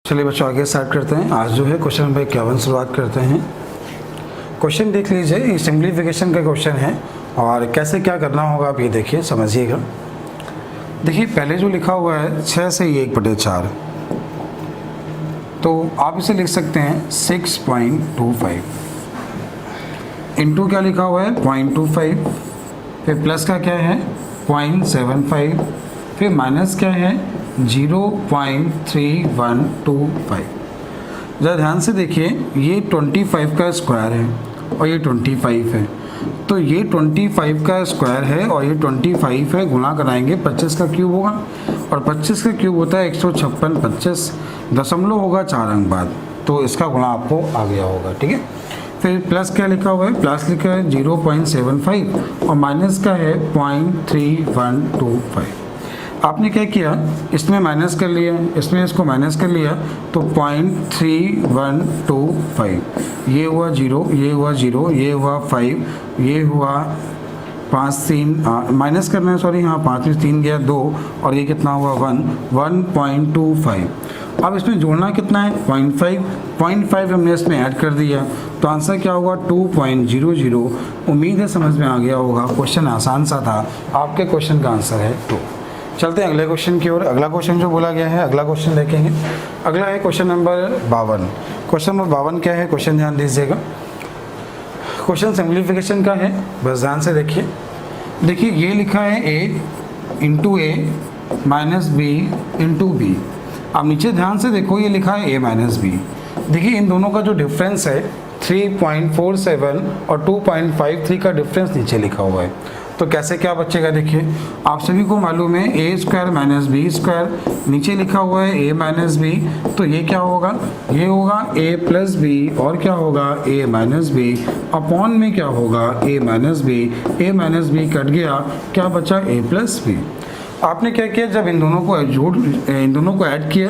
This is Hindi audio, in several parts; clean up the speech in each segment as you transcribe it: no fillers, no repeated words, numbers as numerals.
चलिए बच्चों आगे स्टार्ट करते हैं। आज जो है क्वेश्चन नंबर 51 शुरुआत करते हैं। क्वेश्चन देख लीजिए, ये सिंप्लीफिकेशन का क्वेश्चन है और कैसे क्या करना होगा आप ये देखिए, समझिएगा। देखिए पहले जो लिखा हुआ है 6 से 1/4, तो आप इसे लिख सकते हैं 6.25 इंटू क्या लिखा हुआ है 0.25, फिर प्लस का क्या है 0.75, फिर माइनस क्या है 0.3125। ज़रा ध्यान से देखिए, ये 25 का स्क्वायर है और ये 25 है, तो ये 25 का स्क्वायर है और ये 25 है, गुणा कराएंगे 25 का क्यूब होगा और 25 का क्यूब होता है 156, 25 दशमलव होगा 4 अंक बाद, तो इसका गुणा आपको आ गया होगा। ठीक है, फिर प्लस क्या लिखा हुआ है, प्लस लिखा है 0.75 और माइनस का है 0.3125। आपने क्या किया, इसमें माइनस कर लिया, इसमें इसको माइनस कर लिया, तो 0.3125, ये हुआ 0, ये हुआ 0, ये हुआ 5, ये हुआ 5 3 माइनस करना है, सॉरी, हाँ 5 में 3 गया 2 और ये कितना हुआ 1.25। अब इसमें जोड़ना कितना है 0.5 हमने इसमें ऐड कर दिया, तो आंसर क्या होगा 2.00। उम्मीद है समझ में आ गया होगा, क्वेश्चन आसान सा था। आपके क्वेश्चन का आंसर है 2। चलते हैं अगले क्वेश्चन की ओर। अगला क्वेश्चन जो बोला गया है, अगला क्वेश्चन देखेंगे। अगला है क्वेश्चन नंबर 52। क्वेश्चन नंबर 52 क्या है, क्वेश्चन ध्यान दीजिएगा। क्वेश्चन सिंप्लीफिकेशन का है, बस ध्यान से देखिए। देखिए ये लिखा है a into a minus b into b. अब नीचे ध्यान से देखो, ये लिखा है a माइनस बी। देखिए इन दोनों का जो डिफरेंस है 3.47 और 2.53 का डिफरेंस नीचे लिखा हुआ है, तो कैसे क्या बचेगा। देखिए आप सभी को मालूम है a² माइनस बी स्क्वायर, नीचे लिखा हुआ है a माइनस बी, तो ये क्या होगा, ये होगा a प्लस बी और क्या होगा a माइनस बी अपॉन में क्या होगा a माइनस बी कट गया, क्या बचा a प्लस बी। आपने क्या किया, जब इन दोनों को इन दोनों को ऐड किया,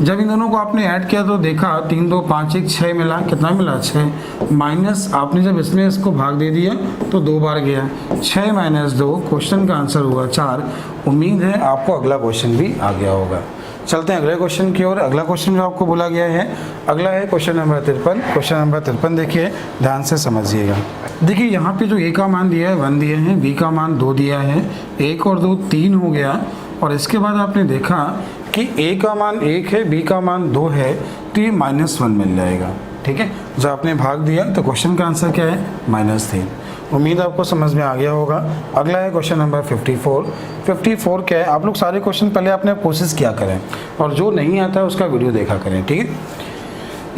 जब इन दोनों को आपने ऐड किया तो देखा 3 2 5 1 6 मिला, कितना मिला 6, माइनस आपने जब इसमें इसको भाग दे दिया तो 2 बार गया, 6 माइनस 2, क्वेश्चन का आंसर हुआ 4। उम्मीद है आपको अगला क्वेश्चन भी आ गया होगा। चलते हैं अगले क्वेश्चन की ओर। अगला क्वेश्चन जो आपको बोला गया है, अगला है क्वेश्चन नंबर 53। क्वेश्चन नंबर 53 देखिए, ध्यान से समझिएगा। देखिए यहाँ पे जो a का मान दिया है 1 दिया है, b का मान 2 दिया है, 1 और 2 3 हो गया, और इसके बाद आपने देखा कि a का मान 1 है, b का मान 2 है, तो ये -1 मिल जाएगा। ठीक है, जब आपने भाग दिया तो क्वेश्चन का आंसर क्या है -3। उम्मीद आपको समझ में आ गया होगा। अगला है क्वेश्चन नंबर 54। 54 क्या है, आप लोग सारे क्वेश्चन पहले अपने कोशिश किया करें और जो नहीं आता है उसका वीडियो देखा करें। ठीक है,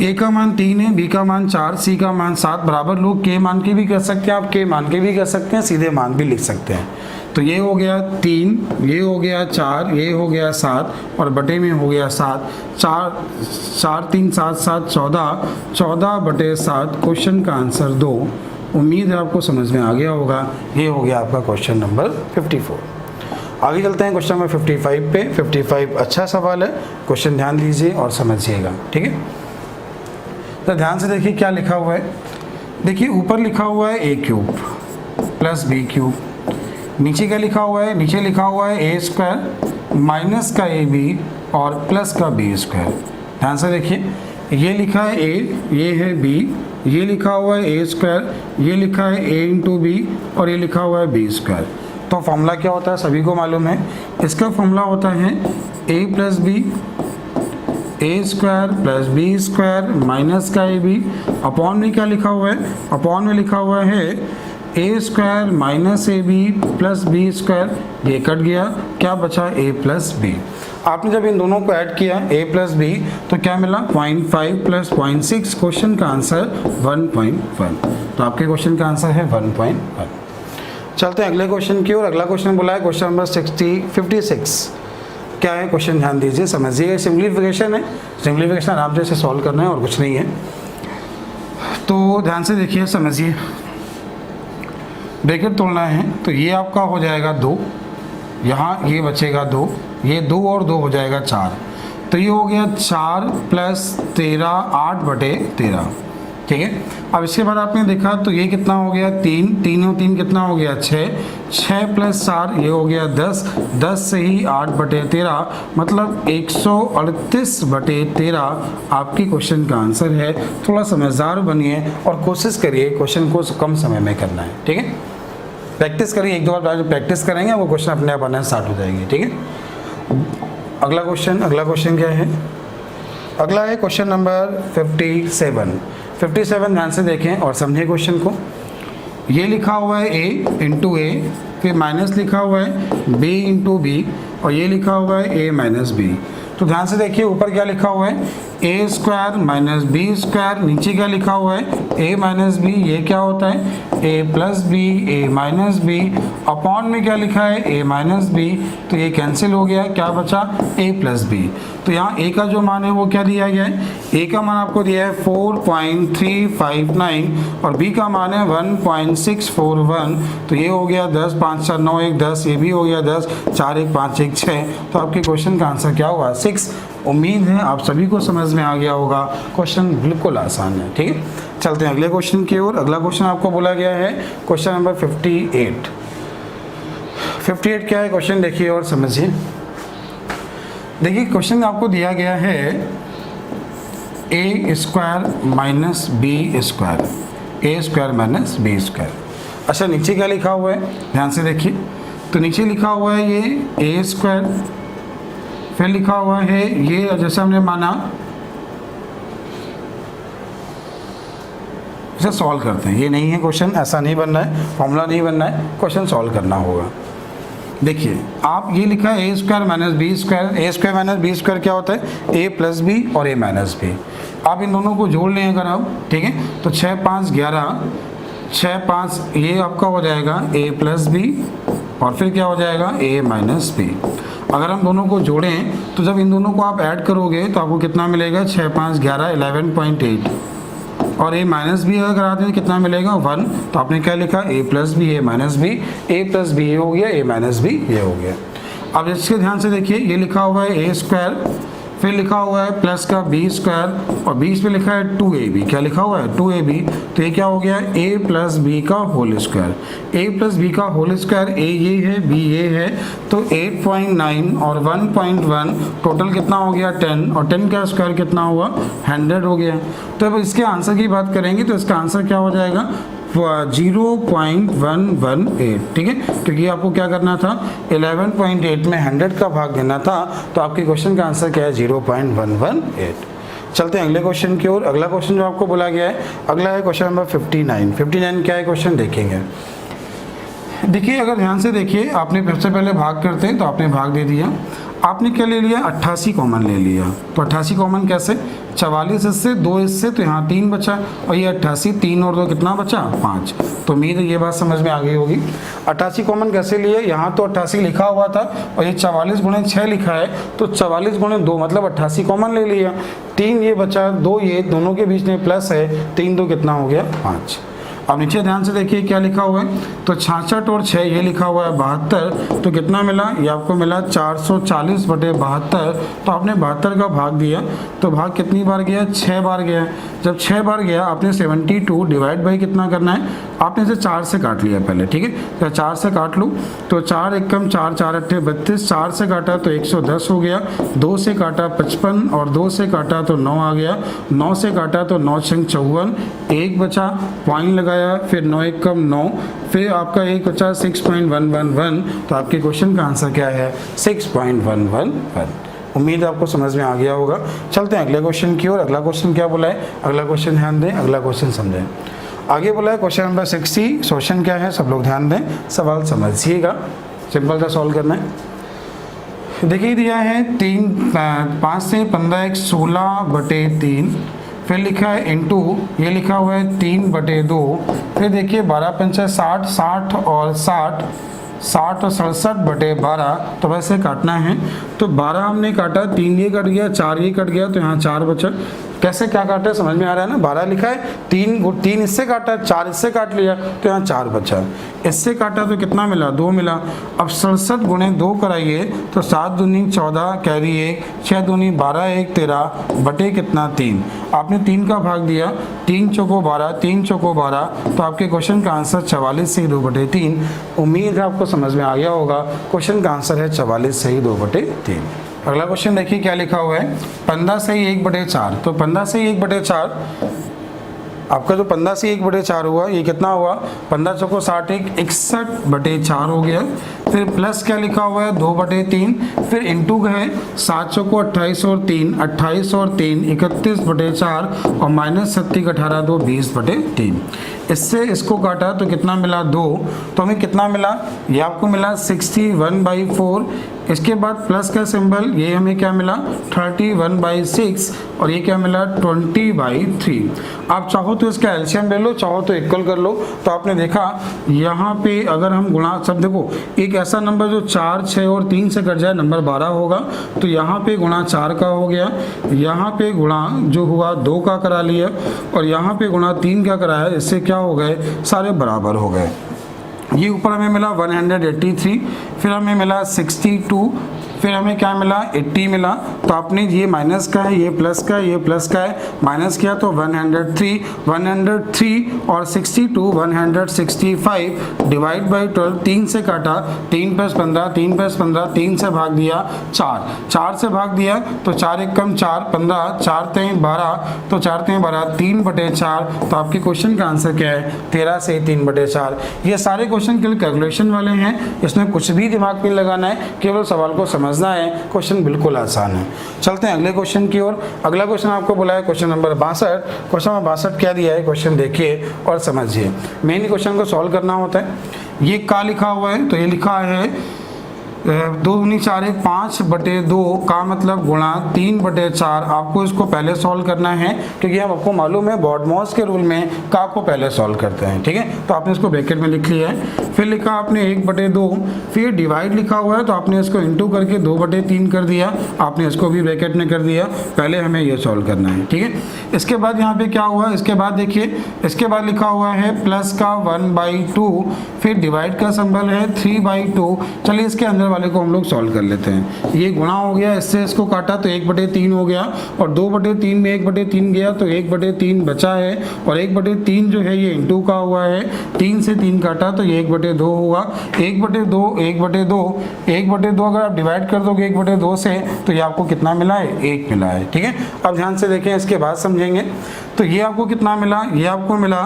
a का मान 3 है, b का मान 4, c का मान 7, बराबर लोग k मान के भी कर सकते हैं, आप k मान के भी कर सकते हैं, सीधे मान भी लिख सकते हैं। तो ये हो गया 3, ये हो गया 4, ये हो गया 7 और बटे में हो गया 7, 4 3 7 7 14 बटे 7, क्वेश्चन का आंसर 2। उम्मीद है आपको समझ में आ गया होगा। ये हो गया आपका क्वेश्चन नंबर 54। आगे चलते हैं क्वेश्चन नंबर 55 पे। 55 अच्छा सवाल है, क्वेश्चन ध्यान दीजिए और समझिएगा। ठीक है, तो ध्यान से देखिए क्या लिखा हुआ है। देखिए ऊपर लिखा हुआ है a³ प्लस b³, नीचे क्या लिखा हुआ है, नीचे लिखा हुआ है a² माइनस का ab और प्लस का b²। ध्यान से देखिए, ये लिखा है a, ये है b, ये लिखा हुआ है a², ये लिखा है a इंटू बी और ये लिखा हुआ है b²। तो फॉर्मूला क्या होता है सभी को मालूम है, इसका फॉर्मूला होता है a plus b, a² plus b² minus का ab, अपॉन में क्या लिखा हुआ है, अपॉन में लिखा हुआ है a² minus ab plus b², ये कट गया, क्या बचा a प्लस b। आपने जब इन दोनों को ऐड किया a प्लस b तो क्या मिला 0.5 प्लस 0.6, क्वेश्चन का आंसर 1.1। तो आपके क्वेश्चन का आंसर है 1.1। चलते हैं अगले क्वेश्चन की ओर। अगला क्वेश्चन बोला है क्वेश्चन नंबर 56। क्या है क्वेश्चन, ध्यान दीजिए, समझिए। सिंप्लीफिकेशन है, सिंप्लीफिकेशन आराम से सॉल्व करना है और कुछ नहीं है, तो ध्यान से देखिए समझिए। ब्रैकेट तोड़ना है तो ये आपका हो जाएगा 2, यहाँ ये बचेगा 2, ये 2 और 2 हो जाएगा 4, तो ये हो गया 4 प्लस 13 8 बटे 13। ठीक है। अब इसके बाद आपने देखा तो ये कितना हो गया 3, 3 और 3 कितना हो गया 6, 6 प्लस 4 ये हो गया 10, 10 से ही 8/13 मतलब 138/13 आपकी क्वेश्चन का आंसर है। थोड़ा समझदार बनिए और कोशिश करिए क्वेश्चन को कम समय में करना है, ठीक है। प्रैक्टिस करिए, एक दो बार प्रैक्टिस करेंगे वो क्वेश्चन अपने आप आना स्टार्ट हो जाएंगे, ठीक है। अगला क्वेश्चन क्या है? अगला है क्वेश्चन नंबर 57 ध्यान से देखें और समझें क्वेश्चन को। ये लिखा हुआ है a इंटू ए, फिर माइनस लिखा हुआ है b इंटू बी और ये लिखा हुआ है a माइनस बी। तो ध्यान से देखिए ऊपर क्या लिखा हुआ है a square minus b square, नीचे क्या लिखा हुआ है a माइनस बी, ये क्या होता है a plus b, a minus b, upon में क्या लिखा है a माइनस बी, तो ये कैंसिल हो गया, क्या बचा a प्लस बी। तो यहाँ a का जो मान है वो क्या दिया गया है, a का मान आपको दिया है 4.359 और b का मान है 1.641। तो ये हो गया 10, 5, 4, 9, 1, 10, ये भी हो गया 10, 4, 1, 5, 1, 6। तो आपके क्वेश्चन का आंसर क्या हुआ 6। उम्मीद है आप सभी को समझ में आ गया होगा, क्वेश्चन बिल्कुल आसान है, ठीक है। चलते हैं अगले क्वेश्चन की ओर। अगला क्वेश्चन आपको बोला गया है क्वेश्चन नंबर 58। 58 क्या है क्वेश्चन देखिए और समझिए। देखिए क्वेश्चन आपको दिया गया है a square minus b square, a square minus b square. अच्छा नीचे क्या लिखा हुआ है ध्यान से देखिए, तो नीचे लिखा हुआ है ये a स्क्वायर, फिर लिखा हुआ है ये जैसे हमने माना, इसे सॉल्व करते हैं। ये नहीं है क्वेश्चन, ऐसा नहीं बनना है, फॉर्मूला नहीं बनना है, क्वेश्चन सॉल्व करना होगा। देखिए आप ये लिखा है ए स्क्वायर माइनस बी स्क्वायर, ए स्क्वायर माइनस बी स्क्वायर क्या होता है ए प्लस बी और ए माइनस बी। आप इन दोनों को जोड़ लें अगर आप, ठीक है, तो 6, 5, 11, 6, 5 ये आपका हो जाएगा ए प्लस बी और फिर क्या हो जाएगा ए माइनस बी। अगर हम दोनों को जोड़ें तो जब इन दोनों को आप ऐड करोगे तो आपको कितना मिलेगा 6, 5, 11, 11.8 और ए माइनस बी अगर आते हैं कितना मिलेगा 1। तो आपने क्या लिखा ए प्लस बी ए माइनस बी, ए प्लस बी ये हो गया, ए माइनस बी ये हो गया। अब इसके ध्यान से देखिए ये लिखा हुआ है ए स्क्वायर, फिर लिखा हुआ है प्लस का बी स्क्वायर और बीच में लिखा है 2ab, क्या लिखा हुआ है 2ab। तो ये क्या हो गया ए प्लस बी का होल स्क्वायर, ए प्लस बी का होल स्क्वायर, ए ये है बी ये है, तो 8.9 और 1.1 टोटल कितना हो गया 10 और 10 का स्क्वायर कितना हुआ 100 हो गया। तो अब इसके आंसर की बात करेंगे तो इसका आंसर क्या हो जाएगा 0.118, ठीक है, क्योंकि आपको क्या करना था 11.8 में 100 का भाग देना था। तो आपके क्वेश्चन का आंसर क्या है 0.118। चलते हैं अगले क्वेश्चन की ओर। अगला क्वेश्चन जो आपको बोला गया है अगला है क्वेश्चन नंबर 59। 59 क्या है क्वेश्चन देखेंगे। देखिए अगर ध्यान से देखिए, आपने सबसे पहले भाग करते हैं तो आपने भाग दे दिया, आपने क्या ले लिया 88 कॉमन ले लिया। तो 88 कॉमन कैसे, 44 इससे 2 इससे, तो यहाँ 3 बचा और ये 88, 3 और 2 कितना बचा 5। तो उम्मीद है ये बात समझ में आ गई होगी। 88 कॉमन कैसे लिए, यहाँ तो 88 लिखा हुआ था और ये 44 गुणे 6 लिखा है, तो 44 गुणे 2 मतलब 88 कॉमन ले लिया। 3 ये बचा, 2 ये, दोनों के बीच में प्लस है, 3 2 कितना हो गया 5। अब नीचे ध्यान से देखिए क्या लिखा हुआ है, तो 66 और 6 ये लिखा हुआ है 72, तो कितना मिला ये आपको मिला 440/72। तो आपने 72 का भाग दिया, तो भाग कितनी बार गया 6 बार गया। जब 6 बार गया आपने 72 डिवाइड बाई कितना करना है, आपने इसे 4 से काट लिया पहले, ठीक है, तो 4 से काट लूँ तो 4 एकम 4, 4 अट्ठे 32, 4 से काटा तो 110 हो गया, 2 से काटा 55 और 2 से काटा तो 9 आ गया, 9 से काटा तो 9 छंग 54, 1 बचा, पॉइंट लगाया, फिर 9 एकम 9, फिर आपका 1 बचा 6.111। तो आपके क्वेश्चन का आंसर क्या है 6.111। उम्मीद है आपको समझ में आ गया होगा। चलते हैं अगले क्वेश्चन की ओर। अगला क्वेश्चन क्या बोला है, अगला क्वेश्चन ध्यान दें, अगला क्वेश्चन समझें। आगे बोला है क्वेश्चन नंबर 60। क्वेश्चन क्या है सब लोग ध्यान दें, सवाल समझिएगा, सिंपल सा सॉल्व करना है। देखिए दिया है 5 से 15 एक 16/3, फिर लिखा है इनटू ये लिखा हुआ है 3/2, फिर देखिए 12 पंचा 60, 60 और 60, 60 और 67/12। तो वैसे काटना है, तो 12 हमने काटा, 3 ये कट गया, 4 ये कट गया, तो यहाँ 4 बचा, कैसे क्या काटा है समझ में आ रहा है ना। 12 लिखा है, 3 इससे काटा, 4 इससे काट लिया तो यहाँ 4 बचा। इससे काटा तो कितना मिला, 2 मिला। अब 67 गुणे 2 कराइए तो 7 दूनी 14 कैरी 1, 6 दूनी 12 1 13 बटे कितना 3। आपने 3 का भाग दिया, 3 चौको 12, 3 चौको 12, तो आपके क्वेश्चन का आंसर 44 से 2 बटे 3। उम्मीद है आपको समझ में आ गया होगा। क्वेश्चन का आंसर है 44 से 2 बटे 3। अगला क्वेश्चन देखिए क्या लिखा हुआ है, 15 से 1 बटे 4। तो 15 से 1 बटे 4, आपका जो 15 से 1 बटे 4 हुआ ये कितना हुआ, 15 चौको 60 61 बटे 4 हो गया। फिर प्लस क्या लिखा हुआ है 2 बटे 3, फिर इंटू का है 7 चौको 28 और 3 28 और 3 31 बटे 4 और माइनस 37 18 2 20 बटे 3। इससे इसको काटा तो कितना मिला 2, तो हमें कितना मिला, ये आपको मिला 61/4। इसके बाद प्लस का सिंबल, ये हमें क्या मिला 31/6 और ये क्या मिला 20/3। आप चाहो तो इसका एलसीएम ले लो, चाहो तो इक्वल कर लो। तो आपने देखा यहाँ पे अगर हम गुणा, सब देखो एक ऐसा नंबर जो 4 6 और 3 से कट जाए नंबर 12 होगा, तो यहाँ पे गुणा 4 का हो गया, यहाँ पे गुणा जो हुआ 2 का करा लिया और यहाँ पे गुणा 3 का कराया। इससे क्या हो गए, सारे बराबर हो गए। ये ऊपर हमें मिला 183, फिर हमें मिला 62, फिर हमें क्या मिला 80 मिला। तो आपने ये माइनस का है, ये प्लस का है, ये प्लस का है, माइनस किया तो 103 और 62 165 डिवाइड बाई 12, 3 से काटा, 3 + 15 3 + 15 3 से भाग दिया 4 से भाग दिया तो 4 1 कम 4 15 4 3 12, तो 4 3 12 3 बटे 4। तो आपके क्वेश्चन का आंसर क्या है 13 से 3 बटे 4। ये सारे क्वेश्चन के लिए कैलकुलेशन वाले हैं, इसमें कुछ भी दिमाग नहीं लगाना है, केवल सवाल को समझना है। क्वेश्चन बिल्कुल आसान है। चलते हैं अगले क्वेश्चन की ओर। अगला क्वेश्चन आपको बोला है क्वेश्चन नंबर 62। क्वेश्चन नंबर 62 क्या दिया है, क्वेश्चन देखिए और समझिए। मेन क्वेश्चन को सॉल्व करना होता है। ये क्या लिखा हुआ है, तो ये लिखा है 2 दूनी 4 1 5 बटे 2 का मतलब गुणा 3 बटे 4। आपको इसको पहले सॉल्व करना है क्योंकि हम आपको मालूम है बॉडमॉस के रूल में का को पहले सॉल्व करते हैं, ठीक है। तो आपने इसको ब्रैकेट में लिख लिया है, फिर लिखा आपने 1 बटे 2, फिर डिवाइड लिखा हुआ है तो आपने इसको इंटू करके 2 बटे 3 कर दिया, आपने इसको भी ब्रैकेट में कर दिया। पहले हमें ये सॉल्व करना है, ठीक है। इसके बाद यहाँ पे क्या हुआ, इसके बाद देखिए, इसके बाद लिखा हुआ है प्लस का 1/2, फिर डिवाइड का सिंबल है 3/2। चलिए इसके अंदर वाले को हम लोग सॉल्व कर लेते हैं। ये गुणा हो गया, इससे इसको काटा तो 1 बटे 3 हो गया और 2 बटे 3 में 1 बटे 3 गया तो 1 बटे 3 बचा है और 1 बटे 3 जो है ये इंटू का हुआ है, 3 से 3 काटा तो ये 1 बटे 2 होगा। 1 बटे 2 1 बटे 2 1 बटे 2 अगर आप डिवाइड कर दोगे 1 बटे 2 से तो ये आपको कितना मिला है 1 मिला है, ठीक है। अब ध्यान से देखें, इसके बाद समझेंगे। तो ये आपको कितना मिला, ये आपको मिला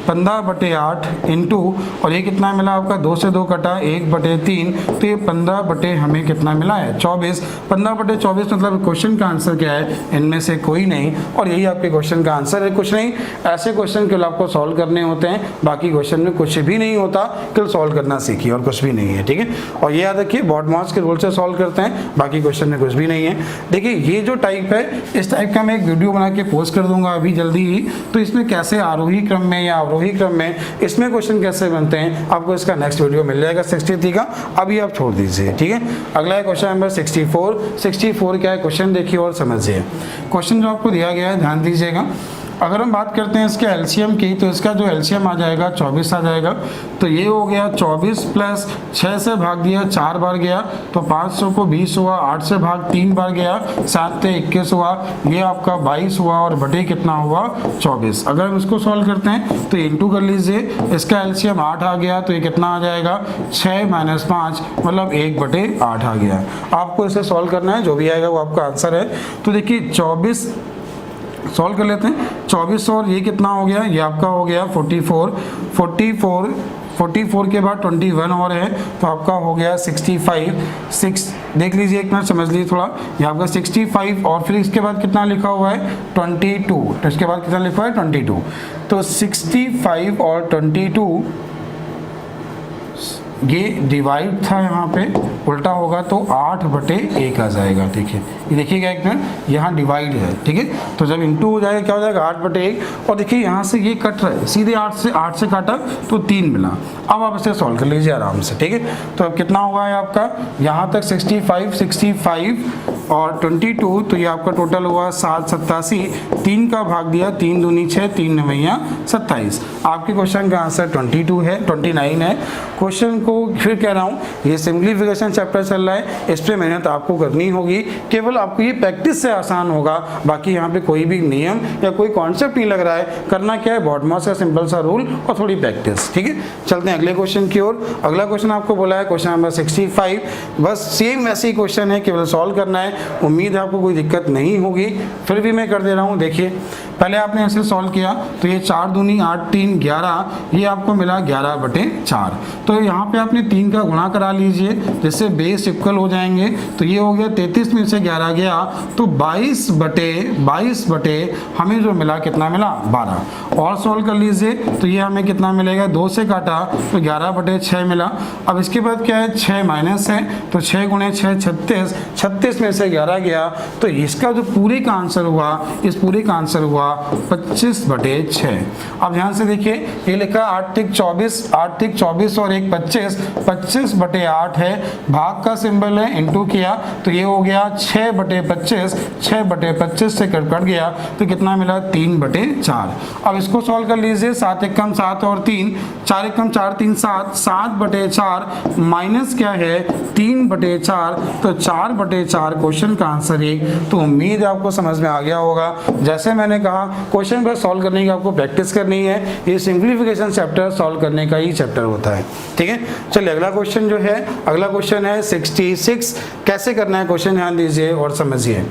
15 बटे 8 इंटू, और ये कितना मिला आपका 2 से 2 कटा 1 बटे 3, तो ये 15 बटे हमें कितना मिला है 24। 15 बटे 24 मतलब क्वेश्चन का आंसर क्या है, इनमें से कोई नहीं, और यही आपके क्वेश्चन का आंसर है। कुछ नहीं, ऐसे क्वेश्चन के लिए आपको सॉल्व करने होते हैं, बाकी क्वेश्चन में कुछ भी नहीं होता, केवल सॉल्व करना सीखिए और कुछ भी नहीं है, ठीक है। और ये याद रखिए बॉडमॉस के रूल से सॉल्व करते हैं, बाकी क्वेश्चन में कुछ भी नहीं है। देखिए ये जो टाइप है, इस टाइप का मैं एक वीडियो बना के पोस्ट कर दूंगा अभी जल्दी ही, तो इसमें कैसे आरोही क्रम में या अवरोही क्रम में इसमें क्वेश्चन कैसे बनते हैं, आपको इसका नेक्स्ट वीडियो मिल जाएगा 63 का, अभी आप छोड़ दीजिए, ठीक है। अगला है क्वेश्चन नंबर 64। 64 क्या है, क्वेश्चन देखिए और समझिए। क्वेश्चन जो आपको दिया गया है ध्यान दीजिएगा। अगर हम बात करते हैं इसके एलसीएम की, तो इसका जो एलसीएम आ जाएगा 24 आ जाएगा। तो ये हो गया 24 प्लस 6 से भाग दिया 4 बार गया तो 500 को 20 हुआ, 8 से भाग 3 बार गया, 7 से 21 हुआ, ये आपका 22 हुआ और बटे कितना हुआ 24। अगर हम इसको सॉल्व करते हैं तो इंटू कर लीजिए, इसका एलसीएम 8 आ गया तो ये कितना आ जाएगा 6 - 5 मतलब 1/8 आ गया। आपको इसे सॉल्व करना है, जो भी आएगा वो आपका आंसर है। तो देखिए 24 सॉल्व कर लेते हैं, 24 और ये कितना हो गया, ये आपका हो गया 44 के बाद 21 और है तो आपका हो गया 65। देख लीजिए एक मिनट, समझ लीजिए थोड़ा, ये आपका 65 और फिर इसके बाद कितना लिखा हुआ है 22, तो इसके बाद कितना लिखा हुआ है 22। तो 65 और 22 ये डिवाइड था यहाँ पे, उल्टा होगा तो 8/1 आ जाएगा। ठीक है, ये देखिएगा एक मिनट, यहाँ डिवाइड है। ठीक है, तो जब इंटू हो जाएगा क्या हो जाएगा 8/1, और देखिए यहाँ से ये कट रहा है, सीधे 8 से काटा तो 3 मिला। अब आप इसे सॉल्व कर लीजिए आराम से। ठीक है, तो अब कितना हुआ है आपका यहाँ तक 65 और 22, तो ये आपका टोटल हुआ 787। 3 का भाग दिया, 3 दूनी 6, 3 9 27। आपके क्वेश्चन का आंसर 29 है। क्वेश्चन को फिर कह रहा हूँ, ये सिंप्लीफिकेशन चैप्टर चल रहा है, इस पर मेहनत आपको करनी होगी, केवल आपको ये प्रैक्टिस से आसान होगा। बाकी यहाँ पे कोई भी नियम या कोई कॉन्सेप्ट नहीं लग रहा है, करना क्या है बॉडमास का सिंपल सा रूल और थोड़ी प्रैक्टिस। ठीक है, चलते हैं अगले क्वेश्चन की ओर। अगला क्वेश्चन आपको बोला है क्वेश्चन नंबर 65, बस सेम ऐसे ही क्वेश्चन है, केवल सॉल्व करना है। उम्मीद है आपको कोई दिक्कत नहीं होगी, फिर भी मैं कर दे रहा हूँ। देखिए पहले आपने ऐसे सॉल्व किया तो ये 4 दूनी 8 3 11, ये आपको मिला 11/4। तो यहाँ पे आपने 3 का गुणा करा लीजिए, जिससे बेस इक्वल हो जाएंगे। तो ये हो गया 33 में से 11 गया तो 22 बटे हमें जो मिला कितना मिला 12। और सॉल्व कर लीजिए तो ये हमें कितना मिलेगा, 2 से काटा तो 11/6 मिला। अब इसके बाद क्या है, 6 माइनस है तो 6 गुणे 6 36 में से 11 गया, तो इसका जो पूरे का आंसर हुआ, इस पूरे का आंसर हुआ 25/6। अब ध्यान से देखिए, ये लिखा 8 तिक 24 और एक 25/8 है। भाग का सिंबल है, इंटू किया तो ये हो गया 6/25 से कट गया तो कितना मिला 3/4। अब इसको सॉल्व कर लीजिए, 7 एकम 7 और 3, 4 एकम 4 3 7, 7/4 माइनस क्या है 3/4, तो 4/4 क्वेश्चन का आंसर है। तो उम्मीद है आपको समझ में आ गया होगा। जैसे मैंने कहा क्वेश्चन पर सॉल्व करने की आपको प्रैक्टिस करनी है, ये सिंप्लीफिकेशन चैप्टर सॉल्व करने का ही चैप्टर होता है। ठीक है, चलिए अगला क्वेश्चन जो है, अगला क्वेश्चन है 66। कैसे करना है क्वेश्चन ध्यान दीजिए और समझिए।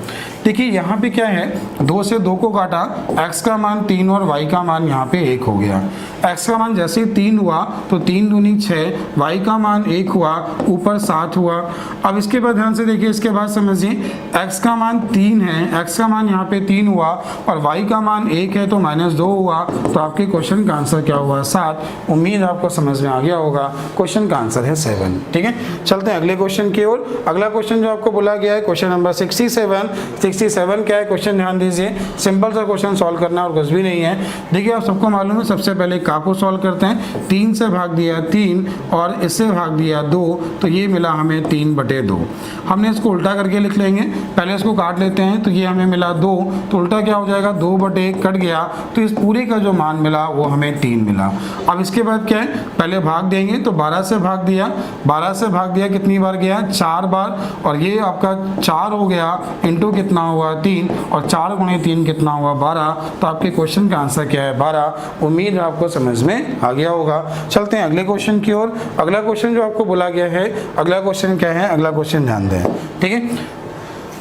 देखिए यहाँ पे क्या है, 2 से 2 को काटा, x का मान 3 और y का मान यहाँ पे 1 हो गया। x का मान जैसे 3 हुआ तो 3 दूनी 6, y का मान 1 हुआ, ऊपर 7 हुआ। अब इसके बाद ध्यान से देखिए, इसके बाद समझिए, x का मान 3 है, x का मान यहाँ पे 3 हुआ और y का मान 1 है तो -2 हुआ। तो आपके क्वेश्चन का आंसर क्या हुआ 7। उम्मीद आपको समझ में आ गया होगा, क्वेश्चन का आंसर है 7। ठीक है, चलते हैं अगले क्वेश्चन की ओर। अगला क्वेश्चन जो आपको बोला गया है क्वेश्चन नंबर 67 क्या है क्वेश्चन ध्यान दीजिए। सिंपल सा क्वेश्चन सॉल्व करना और कुछ भी नहीं है। देखिए आप सबको मालूम है, सबसे पहले का को सॉल्व करते हैं। 3 से भाग दिया 3 और इससे भाग दिया 2, तो ये मिला हमें 3/2। हमने इसको उल्टा करके लिख लेंगे, पहले इसको काट लेते हैं तो ये हमें मिला 2, तो उल्टा क्या हो जाएगा 2/1 कट गया, तो इस पूरे का जो मान मिला वो हमें 3 मिला। अब इसके बाद क्या है, पहले भाग देंगे तो 12 से भाग दिया, 12 से भाग दिया कितनी बार गया 4 बार, और ये आपका 4 हो गया इंटू कितना हुआ 3, और 4 गुणे 3 कितना हुआ 12। तो आपके क्वेश्चन का आंसर क्या है 12। उम्मीद है आपको समझ में आ गया होगा। चलते हैं अगले क्वेश्चन की ओर। अगला क्वेश्चन जो आपको बोला गया है, अगला क्वेश्चन क्या है, अगला क्वेश्चन ध्यान दें। ठीक है,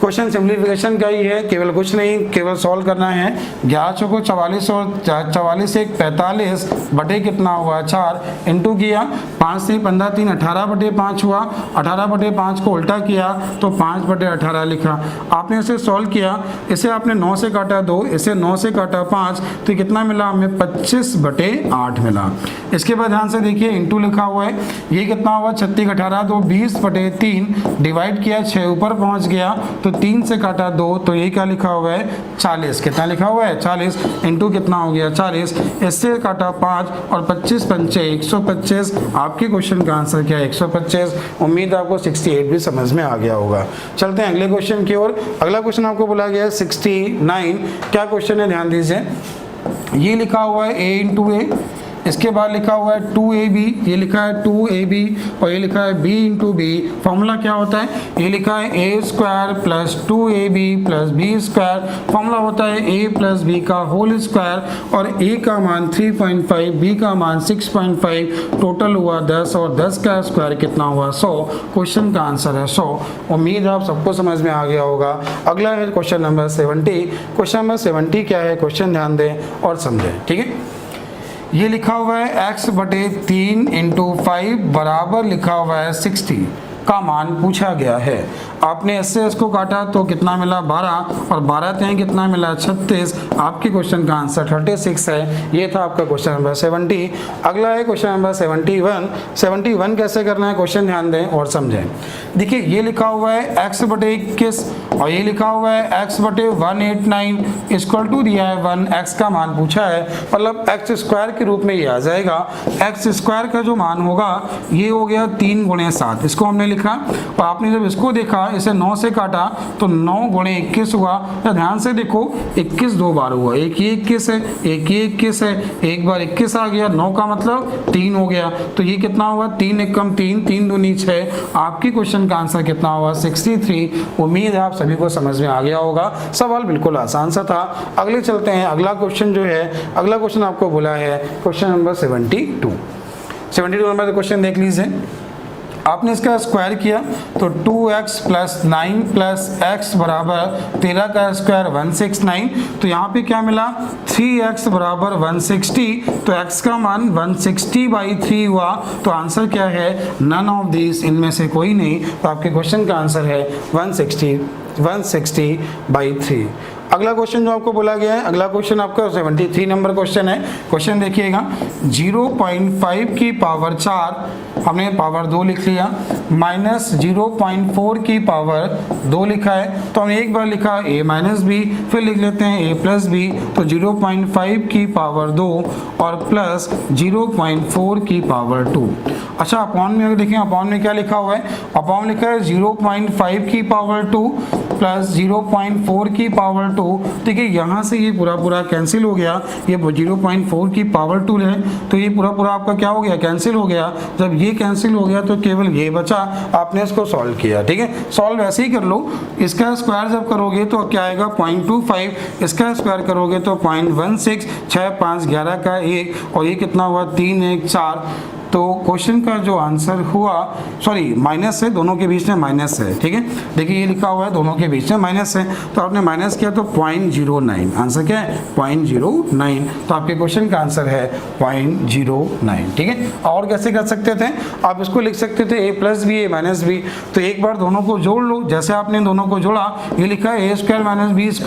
क्वेश्चन सिंप्लीफिकेशन का ही है, केवल कुछ नहीं, केवल सॉल्व करना है। 11 चौको 44 और 44 एक 45 बटे कितना हुआ 4, इंटू किया 5 से 15 3 18/5 हुआ। 18/5 को उल्टा किया तो 5/18 लिखा। आपने इसे सॉल्व किया, इसे आपने 9 से काटा 2, इसे 9 से काटा 5, तो कितना मिला हमें 25/8 मिला। इसके बाद ध्यान से देखिए, इंटू लिखा हुआ है, ये कितना हुआ 36 18 तो 20/3, डिवाइड किया 6 ऊपर पहुंच गया तो 3 से काटा 2, तो ये क्या लिखा हुआ है 40। कितना लिखा हुआ है 40, इंटू कितना हो गया 40, इससे काटा 5 और 25 पंचे 125। आपके क्वेश्चन का आंसर क्या है 125। उम्मीद आपको 68 भी समझ में आ गया होगा। चलते हैं अगले क्वेश्चन की ओर। अगला क्वेश्चन आपको बोला गया है 69। क्या क्वेश्चन है ध्यान दीजिए, ये लिखा हुआ है a इंटू ए, इसके बाद लिखा हुआ है 2ab, ये लिखा है 2ab और ये लिखा है b इंटू बी। फॉर्मूला क्या होता है, ये लिखा है a² + 2ab + b²। फॉर्मूला होता है a + b का होल स्क्वायर, और a का मान 3.5, b का मान 6.5, टोटल हुआ 10 और 10 का स्क्वायर कितना हुआ 100। क्वेश्चन का आंसर है 100। उम्मीद आप सबको समझ में आ गया होगा। अगला है क्वेश्चन नंबर 70। क्वेश्चन नंबर 70 क्या है, क्वेश्चन ध्यान दें और समझें। ठीक है, ये लिखा हुआ है x/3 × 5 बराबर लिखा हुआ है 60। का मान पूछा गया है। आपने इससे इसको काटा तो कितना मिला 12 और 12 से कितना मिला 36। आपके क्वेश्चन का आंसर 36 है। ये था आपका क्वेश्चन नंबर 70। अगला है क्वेश्चन नंबर 71। 71 कैसे करना है क्वेश्चन ध्यान दें और समझें। देखिए ये लिखा हुआ है x/21 और ये लिखा हुआ है x/189 इक्वल टू दिया है 1, x का मान पूछा है, मतलब x स्क्वायर के रूप में ये आ जाएगा। x स्क्वायर का जो मान होगा ये हो गया 3 × 7, इसको हमने लिखा। और आपने जब इसको देखा, इसे 9 से काटा तो 9 × 21 हुआ। तो ध्यान से देखो 21 दो बार हुआ, एक ही 21 है, एक ही 21 है, एक बार 21 आ गया, 9 का मतलब 3 हो गया। तो ये कितना हुआ 3 × 1 = 3, 3 दूनी 6। आपके क्वेश्चन का आंसर कितना हुआ 63। उम्मीद है आप सभी को समझ में आ गया होगा। सवाल बिल्कुल आसान सा था। अगले चलते हैं। अगला क्वेश्चन जो है, अगला क्वेश्चन आपको बोला है क्वेश्चन नंबर 72। 72 नंबर का क्वेश्चन देख लीजिए। आपने इसका स्क्वायर किया तो 2x + 9 + x = 13 का स्क्वायर 169। तो यहाँ पे क्या मिला 3x = 160। तो x का मान 160/3 हुआ। तो आंसर क्या है नन ऑफ दिस, इनमें से कोई नहीं। तो आपके क्वेश्चन का आंसर है 160/3। अगला क्वेश्चन जो आपको बोला गया है, अगला क्वेश्चन आपका 73 नंबर क्वेश्चन है। क्वेश्चन देखिएगा 0.5 की पावर 4 हमने पावर 2 लिख लिया, माइनस 0.4 की पावर 2 लिखा है। तो हमने एक बार लिखा a - b, फिर लिख लेते हैं a + b। तो 0.5 की पावर 2 और प्लस 0.4 की पावर 2। अच्छा अपॉन में अगर देखें, अपॉन में क्या लिखा हुआ है, अपॉन लिखा है 0.5 की पावर 2 प्लस 0.4 की पावर 2। ठीक है, यहाँ से ये पूरा कैंसिल हो गया। ये 0.4 की पावर 2 है तो ये पूरा आपका क्या हो गया कैंसिल हो गया। जब ये कैंसिल हो गया तो केवल ये बचा, आपने इसको सॉल्व किया। ठीक है, सॉल्व ऐसे ही कर लो। इसका स्क्वायर जब करोगे तो क्या आएगा 0.25, इसका स्क्वायर करोगे तो 0.16, 6 5 11 का 1 और ये कितना हुआ 3 1 4। तो क्वेश्चन का जो आंसर हुआ, सॉरी माइनस है, दोनों के बीच में माइनस है। ठीक है, देखिए ये लिखा हुआ है दोनों के बीच में माइनस है, तो आपने माइनस किया तो 0.09। आंसर क्या है 0.09। तो आपके क्वेश्चन का आंसर है 0.09। ठीक है, और कैसे कर सकते थे आप, इसको लिख सकते थे a + b a - b। तो एक बार दोनों को जोड़ लो, जैसे आपने दोनों को जोड़ा, ये लिखा है a² - b²,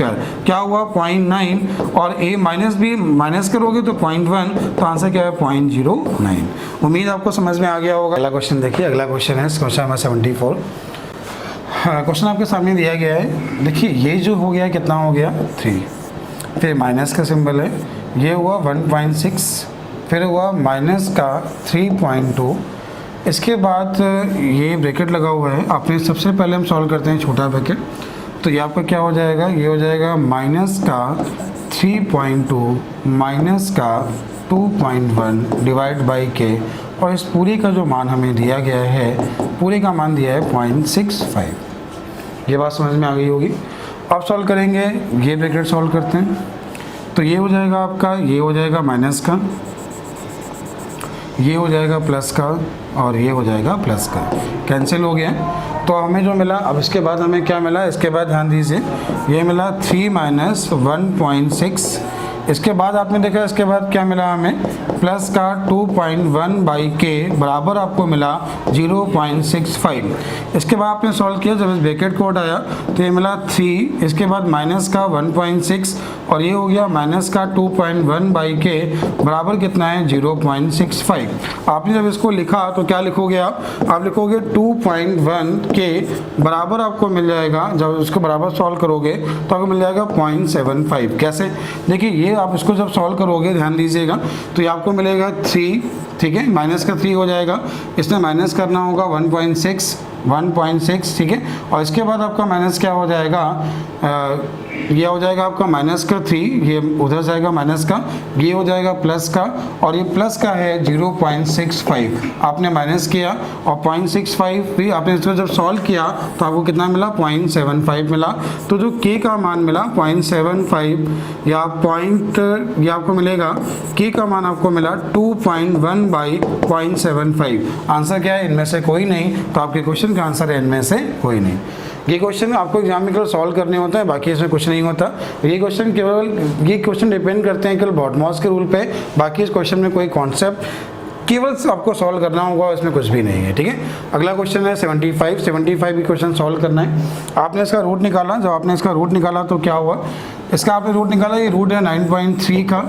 क्या हुआ 0.9 और a - b माइनस करोगे तो 0.1। तो आंसर क्या है 0.09। उम्मीद आपको समझ में आ गया होगा। अगला क्वेश्चन देखिए, अगला क्वेश्चन है क्वेश्चन नंबर 74। क्वेश्चन आपके सामने दिया गया है। देखिए ये जो हो गया कितना हो गया 3, फिर माइनस का सिंबल है, ये हुआ 1.6, फिर हुआ माइनस का 3.2, इसके बाद ये ब्रैकेट लगा हुआ है। आपने सबसे पहले हम सॉल्व करते हैं छोटा ब्रैकेट, तो ये आपका क्या हो जाएगा, ये हो जाएगा माइनस का 3.2 माइनस का 2.1 डिवाइड बाई के, और इस पूरी का जो मान हमें दिया गया है, पूरे का मान दिया है 0.65। ये बात समझ में आ गई होगी। अब सॉल्व करेंगे, ये ब्रैकेट सॉल्व करते हैं तो ये हो जाएगा आपका, ये हो जाएगा माइनस का, ये हो जाएगा प्लस का और ये हो जाएगा प्लस का, कैंसिल हो गया। तो हमें जो मिला, अब इसके बाद हमें क्या मिला, इसके बाद ध्यान दीजिए, ये मिला 3 - 1.6। इसके बाद आपने देखा, इसके बाद क्या मिला हमें, प्लस का 2.1/k बराबर आपको मिला 0.65। इसके बाद आपने सॉल्व किया, जब इस ब्रैकेट को हटाया तो ये मिला 3, इसके बाद माइनस का 1.6 और ये हो गया माइनस का 2.1/k बराबर कितना है 0.65। आपने जब इसको लिखा तो क्या लिखोगे आप लिखोगे 2.1k बराबर आपको मिल जाएगा, जब इसको बराबर सॉल्व करोगे तो आपको मिल जाएगा 0.75। कैसे, देखिए ये आप इसको जब सॉल्व करोगे ध्यान दीजिएगा तो ये आपको मिलेगा 3, ठीक है, माइनस का 3 हो जाएगा, इसमें माइनस करना होगा 1.6, ठीक है, और इसके बाद आपका माइनस क्या हो जाएगा, ये हो जाएगा आपका माइनस का 3, ये उधर जाएगा माइनस का, ये हो जाएगा प्लस का, और ये प्लस का है 0.65। आपने माइनस किया और 0.65 भी आपने इसको जब सॉल्व किया तो आपको कितना मिला 0.75 मिला। तो जो k का मान मिला 0.75 या ये आपको मिलेगा, k का मान आपको मिला 2.1/0.75। आंसर क्या है, इनमें से कोई नहीं। तो आपके क्वेश्चन का आंसर है इनमें से कोई नहीं। ये क्वेश्चन आपको एग्जाम में केवल सॉल्व करने होता है, बाकी इसमें कुछ नहीं होता। ये क्वेश्चन केवल, ये क्वेश्चन डिपेंड करते हैं केवल बॉटमॉस के रूल पे, बाकी इस क्वेश्चन में कोई कॉन्सेप्ट केवल आपको सॉल्व करना होगा, इसमें कुछ भी नहीं है, ठीक है। अगला क्वेश्चन है 75 भी क्वेश्चन सॉल्व करना है। आपने इसका रूट निकाला, जब आपने इसका रूट निकाला तो क्या हुआ, इसका आपने रूट निकाला, ये रूट है 9.3 का।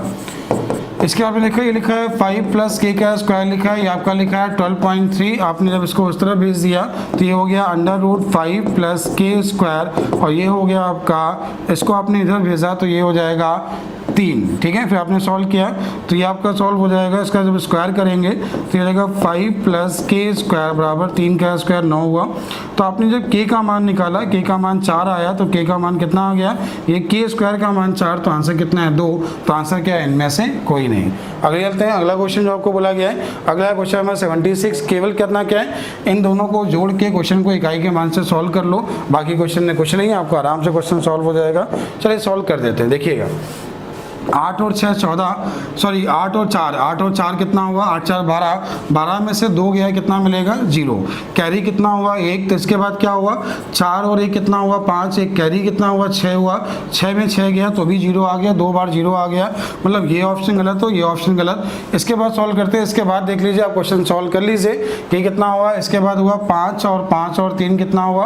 इसके आपने लिखा, ये लिखा है 5 प्लस के का स्क्वायर लिखा है, ये आपका लिखा है 12.3। आपने जब इसको उस तरह भेज दिया तो ये हो गया अंडर रूट 5 प्लस के स्क्वायर, और ये हो गया आपका, इसको आपने इधर भेजा तो ये हो जाएगा 3, ठीक है। फिर आपने सॉल्व किया तो ये आपका सॉल्व हो जाएगा। इसका जब स्क्वायर करेंगे तो ये रहेगा 5 प्लस के स्क्वायर बराबर 3 का स्क्वायर 9 हुआ। तो आपने जब के का मान निकाला, के का मान 4 आया, तो के का मान कितना आ गया, ये के स्क्वायर का मान 4, तो आंसर कितना है 2। तो आंसर क्या है, इनमें से कोई नहीं। अगले चलते हैं, अगला क्वेश्चन जो आपको बोला गया है, अगला क्वेश्चन नंबर 76। केवल करना क्या है, इन दोनों को जोड़ के क्वेश्चन को इकाई के मान से सॉल्व कर लो, बाकी क्वेश्चन में कुछ नहीं है, आपको आराम से क्वेश्चन सॉल्व हो जाएगा। चलिए सॉल्व कर देते हैं। देखिएगा 8 और 6 14, सॉरी 8 और 4 कितना हुआ, 8 4 12, 12 में से 2 गया, कितना मिलेगा 0। कैरी कितना हुआ 1, तो इसके बाद क्या हुआ 4 और 1 कितना हुआ 5, एक कैरी कितना हुआ 6 हुआ, 6 में 6 गया तो भी 0 आ गया, 2 बार 0 आ गया, मतलब ये ऑप्शन गलत हो, ये ऑप्शन गलत। इसके बाद सॉल्व करते हैं, इसके बाद देख लीजिए, आप क्वेश्चन सॉल्व कर लीजिए कि कितना हुआ। इसके बाद हुआ 5 और 3 कितना हुआ,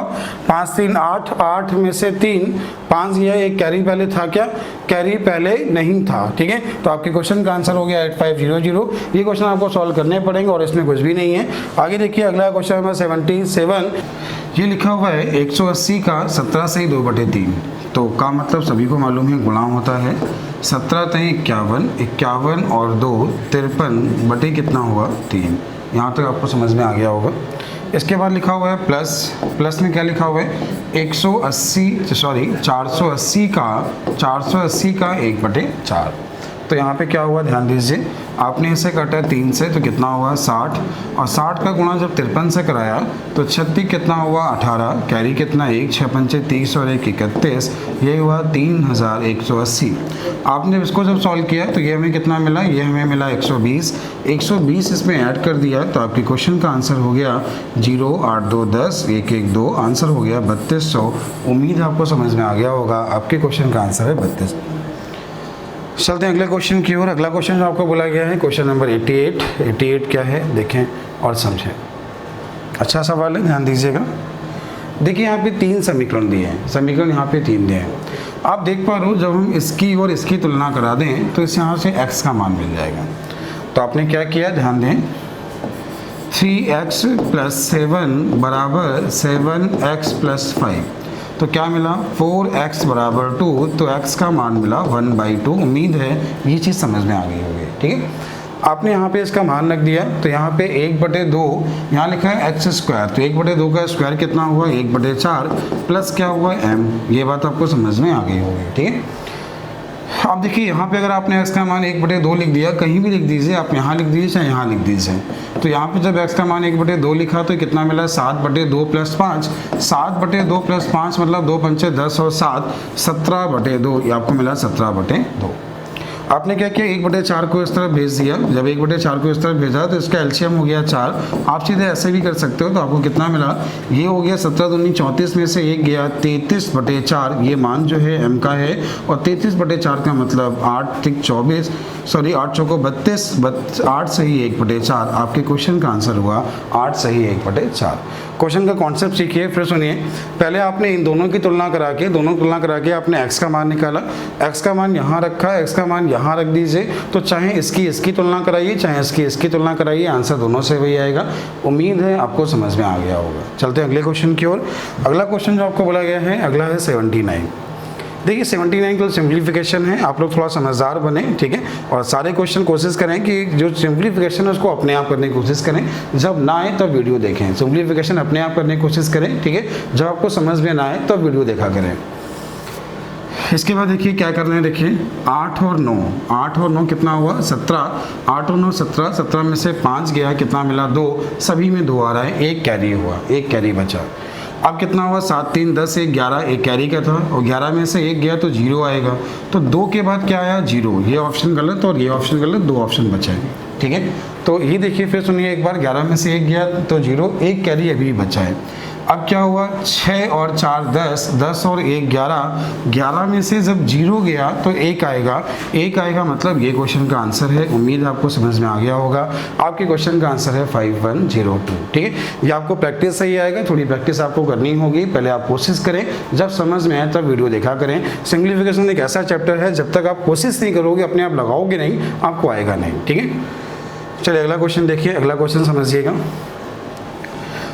5 3 8, 8 में से 3 5 गया, एक कैरी पहले था, क्या कैरी पहले नहीं था, ठीक है। तो आपके क्वेश्चन का आंसर हो गया 8500। ये क्वेश्चन आपको सॉल्व करने पड़ेंगे और इसमें कुछ भी नहीं है। आगे देखिए अगला क्वेश्चन नंबर 77। ये लिखा हुआ है 180 का 17 से 2/3, तो का मतलब सभी को मालूम है गुणा होता है। 17 तय 51, 51 और 2 53 बटे कितना हुआ 3। यहाँ तक आपको समझ में आ गया होगा। इसके बाद लिखा हुआ है प्लस में क्या लिखा हुआ है 480 का 1/4। तो यहाँ पे क्या हुआ, ध्यान दीजिए, आपने इसे काटा 3 से तो कितना हुआ 60, और 60 का गुणा जब 53 से कराया तो 36 कितना हुआ 18, कैरी कितना 1, 6 पंचे 30 और 1 31, ये हुआ 3180। आपने इसको जब सॉल्व किया तो ये हमें कितना मिला, ये हमें मिला 120 इसमें ऐड कर दिया तो आपके क्वेश्चन का आंसर हो गया 0 8 2 10 1 1 2, आंसर हो गया 3200। उम्मीद आपको समझ में आ गया होगा, आपके क्वेश्चन का आंसर है 32। चलते हैं अगले क्वेश्चन की ओर। अगला क्वेश्चन जो आपको बोला गया है क्वेश्चन नंबर 88 क्या है देखें और समझें। अच्छा सवाल है, ध्यान दीजिएगा। देखिए यहाँ पे 3 समीकरण दिए हैं, समीकरण यहाँ पे 3 दिए हैं। आप देख पा रहे हो जब हम इसकी और इसकी तुलना करा दें तो इस यहाँ से x का मान मिल जाएगा। तो आपने क्या किया, ध्यान दें, 3x + 7 बराबर 7x + 5, तो क्या मिला 4x बराबर 2, तो x का मान मिला 1/2। उम्मीद है ये चीज़ समझ में आ गई होगी, ठीक है। आपने यहाँ पे इसका मान रख दिया, तो यहाँ पे 1/2 यहाँ लिखा है x स्क्वायर, तो 1/2 का स्क्वायर कितना हुआ 1/4 प्लस क्या हुआ m। ये बात आपको समझ में आ गई होगी, ठीक है। अब देखिए यहाँ पे अगर आपने x का मान 1/2 लिख दिया, कहीं भी लिख दीजिए, आप यहाँ लिख दीजिए चाहे यहाँ लिख दीजिए, तो यहाँ पे जब x का मान 1/2 लिखा तो कितना मिला 7/2 + 5, 7/2 + 5 मतलब 2 पंचे 10 और 7 17/2, ये आपको मिला 17/2। आपने क्या किया 1/4 को इस तरफ भेज दिया, जब 1/4 को इस तरफ भेजा तो इसका एलसीएम हो गया 4। आप सीधे ऐसे भी कर सकते हो, तो आपको कितना मिला, ये हो गया 17 दूनी 34 में से 1 गया 33/4, ये मान जो है m का है, और 33/4 का मतलब 8 3 24, सॉरी 8 चौको 32, 8 सही 1/4। आपके क्वेश्चन का आंसर हुआ 8 सही 1/4। क्वेश्चन का कॉन्सेप्ट सीखिए, फिर सुनिए। पहले आपने इन दोनों की तुलना करा के आपने x का मान निकाला, x का मान यहाँ रखा, x का मान यहाँ रख दीजिए, तो चाहे इसकी तुलना कराइए चाहे इसकी तुलना कराइए, आंसर दोनों से वही आएगा। उम्मीद है आपको समझ में आ गया होगा। चलते हैं अगले क्वेश्चन की ओर। अगला क्वेश्चन जो आपको बोला गया है, अगला है 79। देखिए 79 का सिंप्लीफिकेशन है, आप लोग थोड़ा समझदार बने, ठीक है, और सारे क्वेश्चन कोशिश करें कि जो सिंप्लीफिकेशन है उसको अपने आप करने की कोशिश करें, जब ना आए तब वीडियो देखें। सिंप्लीफिकेशन अपने आप करने की कोशिश करें, ठीक है, जब आपको समझ में ना आए तब वीडियो देखा करें। इसके बाद देखिए क्या करना है, देखिए 8 और 9 कितना हुआ 17, 8 और 9 17, 17 में से 5 गया, कितना मिला 2, सभी में 2 आ रहा है, एक कैरी हुआ, एक कैरी बचा। अब कितना हुआ 7 3 10 1 11, एक कैरी का था, और 11 में से 1 गया तो 0 आएगा, तो 2 के बाद क्या आया 0, ये ऑप्शन गलत और ये ऑप्शन गलत, 2 ऑप्शन बचा है, ठीक है। तो ये देखिए फिर सुनिए एक बार, 11 में से 1 गया तो 0, एक कैरी अभी बचा है। अब क्या हुआ, 6 और 4 10, 10 और 1 11, 11 में से जब 0 गया तो 1 आएगा, 1 आएगा मतलब ये क्वेश्चन का आंसर है। उम्मीद आपको समझ में आ गया होगा। आपके क्वेश्चन का आंसर है 5102। ठीक है, ये आपको प्रैक्टिस से ही आएगा, थोड़ी प्रैक्टिस आपको करनी होगी। पहले आप कोशिश करें, जब समझ में आए तब वीडियो देखा करें। सिंप्लीफिकेशन एक ऐसा चैप्टर है, जब तक आप कोशिश नहीं करोगे, अपने आप लगाओगे नहीं, आपको आएगा नहीं। ठीक है, चलिए अगला क्वेश्चन देखिए, अगला क्वेश्चन समझिएगा।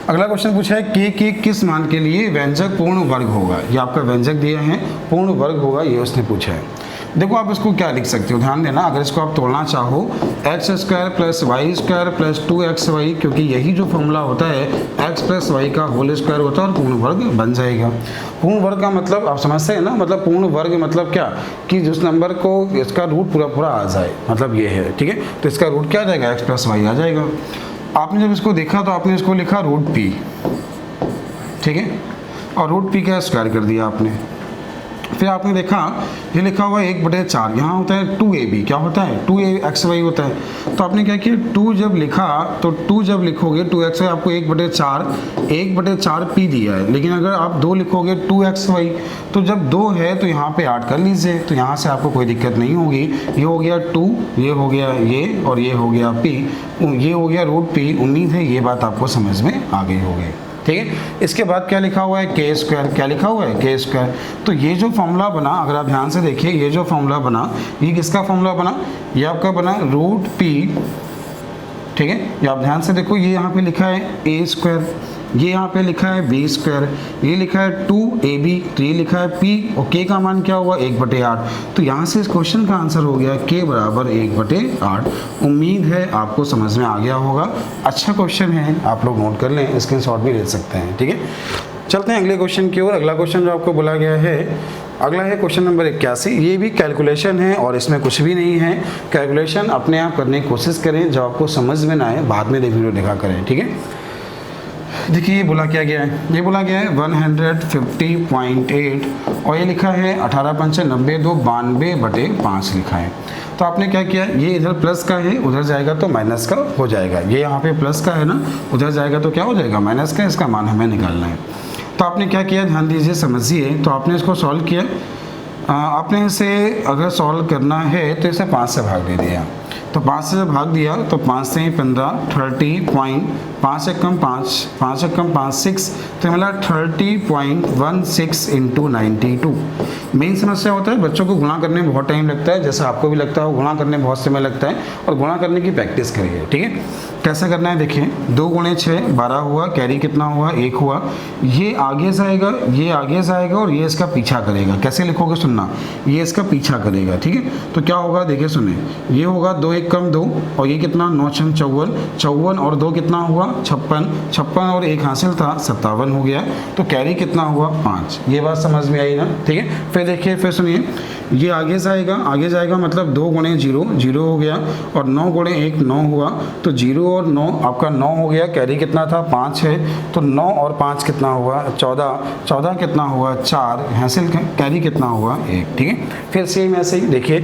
अगला क्वेश्चन पूछा है के किस मान के लिए व्यंजक पूर्ण वर्ग होगा। ये आपका व्यंजक दिया है, पूर्ण वर्ग होगा, ये उसने पूछा है। देखो आप इसको क्या लिख सकते हो, ध्यान देना। अगर इसको आप तोड़ना चाहो, x square plus y square plus 2xy, क्योंकि यही जो फॉर्मूला होता है एक्स प्लस वाई का होल स्क्वायर होता है और पूर्ण वर्ग बन जाएगा। पूर्ण वर्ग का मतलब आप समझते हैं ना, मतलब पूर्ण वर्ग मतलब क्या, कि जिस नंबर को इसका रूट पूरा पूरा आ जाए, मतलब ये है। ठीक है, तो इसका रूट क्या आ जाएगा, एक्स प्लस वाई आ जाएगा। आपने जब इसको देखा तो आपने इसको लिखा रूट पी, ठीक है, और रूट पी का स्क्वायर कर दिया आपने। फिर आपने देखा ये लिखा हुआ है 1/4, यहाँ होता है 2ab, क्या होता है 2axy होता है। तो आपने क्या किया, 2 जब लिखा तो 2 जब लिखोगे 2xy आपको 1/4 p दिया है। लेकिन अगर आप 2 लिखोगे 2xy, तो जब 2 है तो यहाँ पे 8 कर लीजिए, तो यहाँ से आपको कोई दिक्कत नहीं होगी। ये हो गया 2, ये हो गया ये, और ये हो गया p, ये हो गया रूट p। उम्मीद है ये बात आपको समझ में आ गई होगी। ठीक है, इसके बाद क्या लिखा हुआ है, के स्क्वायर, क्या लिखा हुआ है के स्क्वायर। तो ये जो फॉर्मूला बना, अगर आप ध्यान से देखिए, ये जो फॉर्मूला बना, ये किसका फॉर्मूला बना, ये आपका बना रूट पी। ठीक है, ये आप ध्यान से देखो, ये यहाँ पे लिखा है ए स्क्वायर, ये यहाँ पे लिखा है बी स्क्वायर, ये लिखा है 2ab, तो ये लिखा है p, और k का मान क्या हुआ 1/8। तो यहाँ से इस क्वेश्चन का आंसर हो गया k बराबर 1/8। उम्मीद है आपको समझ में आ गया होगा। अच्छा क्वेश्चन है, आप लोग नोट कर लें, स्क्रीनशॉट भी ले सकते हैं। ठीक है, चलते हैं अगले क्वेश्चन की ओर। अगला क्वेश्चन जो आपको बोला गया है, अगला है क्वेश्चन नंबर 81। ये भी कैलकुलेशन है और इसमें कुछ भी नहीं है। कैलकुलेशन अपने आप करने की कोशिश करें, जब आपको समझ में ना आए बाद में वीडियो देखा करें। ठीक है, देखिए ये बोला क्या गया है, ये बोला गया है 150.8, और ये लिखा है 18×5 = 92/5 लिखा है। तो आपने क्या किया, ये इधर प्लस का है, उधर जाएगा तो माइनस का हो जाएगा। ये यहाँ पे प्लस का है ना, उधर जाएगा तो क्या हो जाएगा माइनस का, इसका मान हमें निकालना है। तो आपने क्या किया, ध्यान दीजिए, समझिए। तो आपने इसको सॉल्व किया, आपने इसे अगर सॉल्व करना है तो इसे 5 से भाग दे दिया। तो 5 से जब भाग दिया तो 5 से 15, 30.5 एकम 5, 5 एकम 5 6, तो मिला 30.16 × 92। मेन समस्या होता है बच्चों को गुणा करने में बहुत टाइम लगता है, जैसे आपको भी लगता है, गुणा करने में बहुत समय लगता है, और गुणा करने की प्रैक्टिस करिए। ठीक है, कैसे करना है देखिए, 2 × 6 12 हुआ, कैरी कितना हुआ 1 हुआ, ये आगे जाएगा, ये आगे जाएगा, और ये इसका पीछा करेगा। कैसे लिखोगे सुनना, ये इसका पीछा करेगा। ठीक है, तो क्या होगा देखिए सुनिए, ये होगा 2 एकम 2, और ये कितना 9 × 54, 54 और 2 कितना हुआ 56, 56 और 1 हासिल था 57 हो गया। तो कैरी कितना हुआ 5। ये बात समझ में आई ना। ठीक है, फिर देखिए, फिर सुनिए, ये आगे जाएगा, आगे जाएगा मतलब 2 × 0 0 हो गया, और 9 × 1 9 हुआ, तो 0 और 9 आपका 9 हो गया। कैरी कितना था 5 है, तो 9 और 5 कितना हुआ 14, 14 कितना हुआ 4 हासिल, कैरी कितना हुआ 1। ठीक है, फिर सेम ऐसे ही देखिए,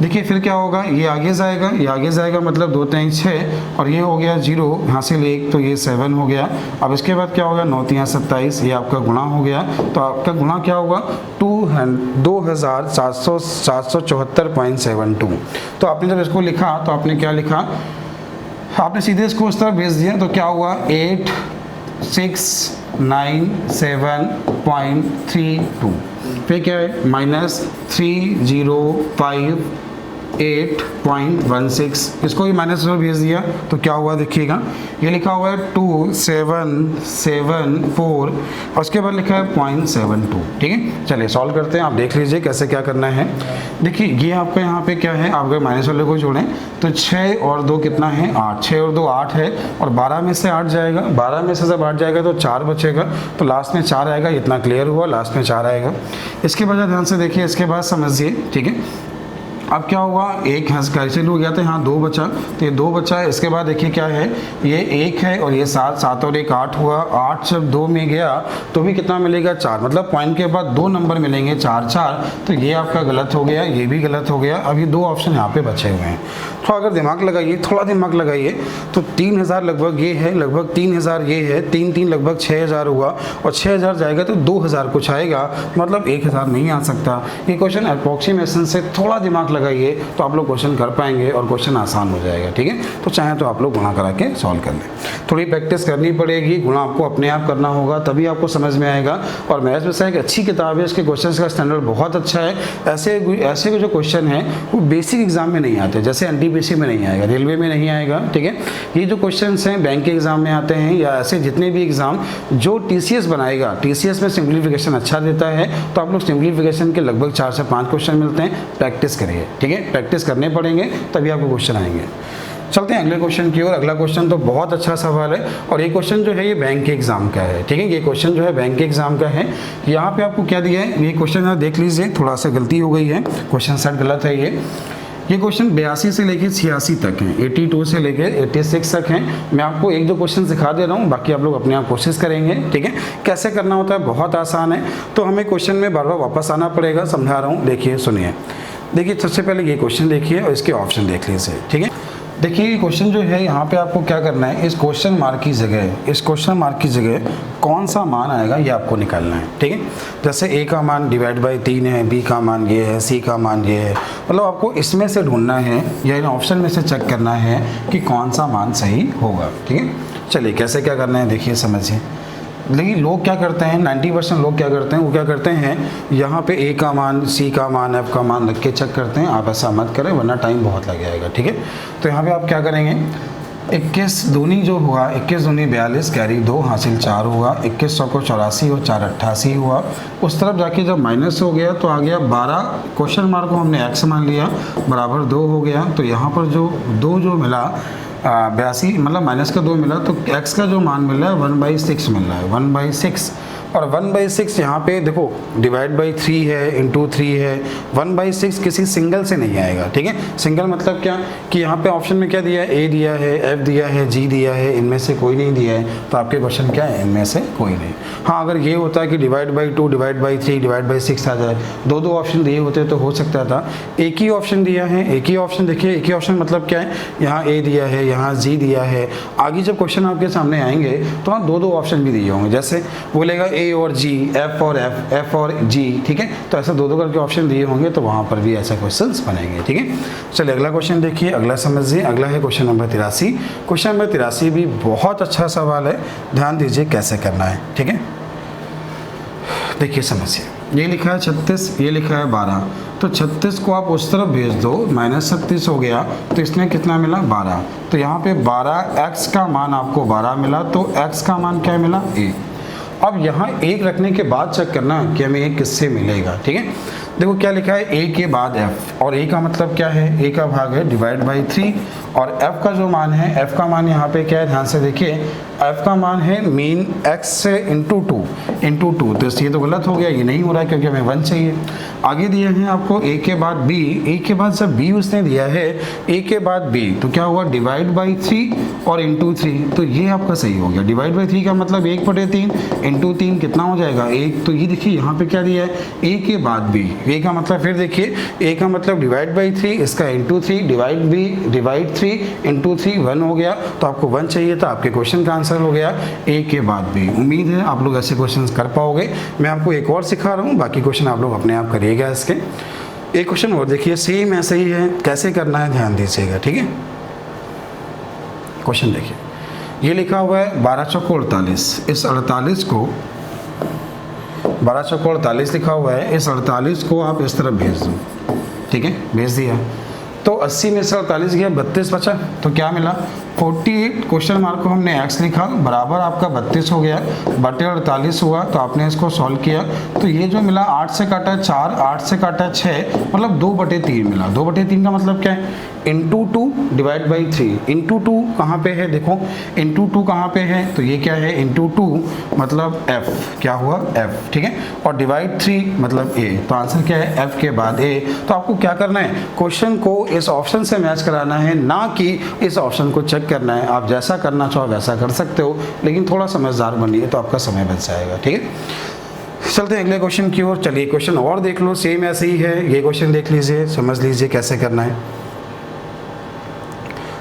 देखिए फिर क्या होगा, ये आगे जाएगा, ये आगे जाएगा मतलब 2 × 6, और ये हो गया 0 हासिल 1, तो ये 7 हो गया। अब इसके बाद क्या होगा 9 × 3 27, ये आपका गुणा हो गया। तो आपका गुणा क्या होगा 2474.72। तो आपने जब इसको लिखा तो आपने क्या लिखा, आपने सीधे इसको उस तरफ भेज दिया, तो क्या हुआ 8697.32। फिर क्या है -3058.16, इसको भी माइनस में भेज दिया, तो क्या हुआ देखिएगा, ये लिखा हुआ है 2774, और उसके बाद लिखा है 0.72। ठीक है, चलिए सॉल्व करते हैं, आप देख लीजिए कैसे क्या करना है। देखिए ये आपका यहाँ पे क्या है, आप अगर माइनस वाले को जोड़ें तो 6 और 2 कितना है 8, 6 और 2 8 है, और 12 में से 8 जाएगा, 12 में से जब 8 जाएगा तो 4 बचेगा, तो लास्ट में 4 आएगा। इतना क्लियर हुआ, लास्ट में 4 आएगा। इसके बाद ध्यान से देखिए, इसके बाद समझिए। ठीक है, अब क्या हुआ, एक कैंसिल हो गया था, यहाँ 2 बचा, तो ये 2 बचा है। इसके बाद देखिए क्या है, ये 1 है और ये 7, 7 और 1 8 हुआ। 8 जब 2 में गया तो भी कितना मिलेगा, 4, मतलब पॉइंट के बाद 2 नंबर मिलेंगे 4 4, तो ये आपका गलत हो गया, ये भी गलत हो गया। अब ये 2 ऑप्शन यहाँ पे बचे हुए हैं। तो अगर दिमाग लगाइए, थोड़ा दिमाग लगाइए, तो 3000 लगभग ये है, लगभग 3000 ये है, 3 3 लगभग 6000 हुआ, और 6000 जाएगा तो 2000 कुछ आएगा, मतलब 1000 नहीं आ सकता। ये क्वेश्चन अप्रोक्सीमेशन से थोड़ा दिमाग लगाइए तो आप लोग क्वेश्चन कर पाएंगे और क्वेश्चन आसान हो जाएगा, ठीक है। तो चाहे तो आप लोग गुणा करा के सॉल्व कर लें, थोड़ी प्रैक्टिस करनी पड़ेगी, गुणा आपको अपने आप करना होगा, तभी आपको समझ में आएगा। और मैथ्स में से एक अच्छी किताब है, इसके क्वेश्चन का स्टैंडर्ड बहुत अच्छा है। ऐसे जो क्वेश्चन है वो बेसिक एग्जाम में नहीं आते, जैसे एनटीपीसी में नहीं आएगा, रेलवे में नहीं आएगा, ठीक है। ये जो क्वेश्चन हैं बैंक के एग्जाम में आते हैं, या ऐसे जितने भी एग्जाम जो टीसीएस बनाएगा, टीसीएस में सिंप्लीफिकेशन अच्छा देता है, तो आप लोग सिंप्लीफिकेशन के लगभग 4 से 5 क्वेश्चन मिलते हैं। प्रैक्टिस करिए, ठीक है, प्रैक्टिस करने पड़ेंगे तभी आपको क्वेश्चन आएंगे। चलते हैं अगले क्वेश्चन की ओर। अगला क्वेश्चन तो बहुत अच्छा सवाल है, और ये क्वेश्चन जो है ये बैंक के एग्जाम का है, ठीक है। ये क्वेश्चन जो है बैंक के एग्जाम का है। यहाँ पे आपको क्या दिया है, ये क्वेश्चन आप देख लीजिए, थोड़ा सा गलती हो गई है, क्वेश्चन सेट गलत है। ये क्वेश्चन 82 से लेके 86 तक हैं, 82 से लेके 86 तक हैं। मैं आपको 1-2 क्वेश्चन सिखा दे रहा हूँ, बाकी आप लोग अपने आप कोशिश करेंगे, ठीक है। कैसे करना होता है, बहुत आसान है। तो हमें क्वेश्चन में बार बार वापस आना पड़ेगा, समझा रहा हूँ, देखिए सुनिए। देखिए सबसे पहले ये क्वेश्चन देखिए और इसके ऑप्शन देख लीजिए, ठीक है। देखिए क्वेश्चन जो है यहाँ पे आपको क्या करना है, इस क्वेश्चन मार्क की जगह कौन सा मान आएगा ये आपको निकालना है, ठीक है। जैसे a का मान डिवाइड बाई 3 है, b का मान ये है, c का मान ये है, मतलब आपको इसमें से ढूंढना है या इन ऑप्शन में से चेक करना है कि कौन सा मान सही होगा, ठीक है। चलिए कैसे क्या करना है देखिए, समझिए। लेकिन लोग क्या करते हैं, 90% लोग क्या करते हैं, वो क्या करते हैं, यहाँ पे a का मान, c का मान, f का मान रख के चेक करते हैं। आप ऐसा मत करें वरना टाइम बहुत लग जाएगा, ठीक है। तो यहाँ पे आप क्या करेंगे, 21 दूनी जो हुआ, 21 दूनी 42, कैरी 2 हासिल 4 हुआ, 21 सौ को 84 और 4 88 हुआ। उस तरफ जाके जब माइनस हो गया तो आ गया 12, क्वेश्चन मार्क को हमने x मान लिया, बराबर 2 हो गया। तो यहाँ पर जो 2 जो मिला 82, मतलब माइनस का 2 मिला, तो x का जो मान मिल रहा है 1/6 मिल रहा है, 1/6। और 1/6 यहाँ पे देखो डिवाइड बाई 3 है, इंटू 3 है, 1/6 किसी सिंगल से नहीं आएगा, ठीक है। सिंगल मतलब क्या कि यहाँ पे ऑप्शन में क्या दिया है, a दिया है, f दिया है, g दिया है, इनमें से कोई नहीं दिया है, तो आपके क्वेश्चन क्या है, इनमें से कोई नहीं। हाँ अगर ये होता है कि divide by 2, divide by 3, divide by 6 आ जाए, 2 ऑप्शन दिए होते तो हो सकता था। एक ही ऑप्शन दिया है, एक ही ऑप्शन देखिए, एक ही ऑप्शन मतलब क्या है, यहाँ a दिया है, यहाँ g दिया है। आगे जब क्वेश्चन आपके सामने आएंगे तो वहाँ 2 ऑप्शन भी दिए होंगे, जैसे बोलेगा a और g, f और f, f और g, ठीक है। तो ऐसा 2 करके ऑप्शन दिए होंगे, तो वहाँ पर भी ऐसे क्वेश्चंस बनेंगे, ठीक है। चलिए अगला क्वेश्चन देखिए, अगला समझिए। अगला है क्वेश्चन नंबर 83। क्वेश्चन नंबर 83 भी बहुत अच्छा सवाल है, ध्यान दीजिए कैसे करना है, ठीक है। देखिए समझिए, ये लिखा है 36, ये लिखा है 12, तो 36 को आप उस तरफ भेज दो, -36 हो गया, तो इसमें कितना मिला 12। तो यहाँ पे 12, x का मान आपको 12 मिला, तो x का मान क्या मिला, a। अब यहाँ 1 रखने के बाद चेक करना कि हमें 1 किससे मिलेगा, ठीक है। देखो क्या लिखा है, a के बाद f, और a का मतलब क्या है, a का भाग है डिवाइड बाई 3, और f का जो मान है, f का मान यहाँ पे क्या है, ध्यान से देखिए, f का मान है मीन x से इंटू 2, तो ये तो गलत हो गया, ये नहीं हो रहा है क्योंकि हमें 1 चाहिए। आगे दिए हैं आपको a के बाद b, a के बाद जब b उसने दिया है a के बाद b, तो क्या हुआ, डिवाइड बाई 3 और इंटू 3, तो ये आपका सही हो गया। डिवाइड बाई 3 का मतलब 1/3, इंटू 3 कितना हो जाएगा 1। तो ये देखिए यहाँ पे क्या दिया है, a के बाद b, a का मतलब फिर देखिए, a का मतलब डिवाइड बाई 3, इसका इंटू 3, डिवाइड 3 इंटू 3, 1 हो गया। तो आपको 1 चाहिए था, आपके क्वेश्चन का आंसर हो गया a के बाद b। उम्मीद है आप लोग ऐसे क्वेश्चन कर पाओगे। मैं आपको एक और सिखा रहा हूँ, बाकी क्वेश्चन आप लोग अपने आप करिएगा। इसके एक क्वेश्चन और देखिए, सेम ऐसे ही है, कैसे करना है ध्यान दीजिएगा, ठीक है। क्वेश्चन देखिए, ये लिखा हुआ है 12 चौको 48, इस 48 को 12 चौको 48 लिखा हुआ है, इस 48 को आप इस तरफ भेज दो, ठीक है, भेज दिया। तो 80 में से 48 गया, 32 बचा, तो क्या मिला 48, क्वेश्चन मार्क को हमने x लिखा, बराबर आपका 32 हो गया, बटे 48 हुआ। तो आपने इसको सॉल्व किया, तो ये जो मिला 8 से काटा 4, 8 से काटा 6, मतलब 2/3 मिला। 2/3 का मतलब क्या है, इंटू 2 डिवाइड बाई 3। इंटू 2 कहाँ पे है, देखो इंटू 2 कहाँ पे है, तो ये क्या है इंटू 2 मतलब f, क्या हुआ f, ठीक है, और डिवाइड 3 मतलब a। तो आंसर क्या है, f के बाद a। तो आपको क्या करना है, क्वेश्चन को इस ऑप्शन से मैच कराना है, ना कि इस ऑप्शन को चेक करना है। आप जैसा करना चाहो वैसा कर सकते हो, लेकिन थोड़ा समझदार बनिए तो आपका समय बच जाएगा, ठीक है। चलते हैं अगले क्वेश्चन की ओर। चलिए क्वेश्चन और देख लो, सेम ऐसे ही है, ये क्वेश्चन देख लीजिए, समझ लीजिए कैसे करना है।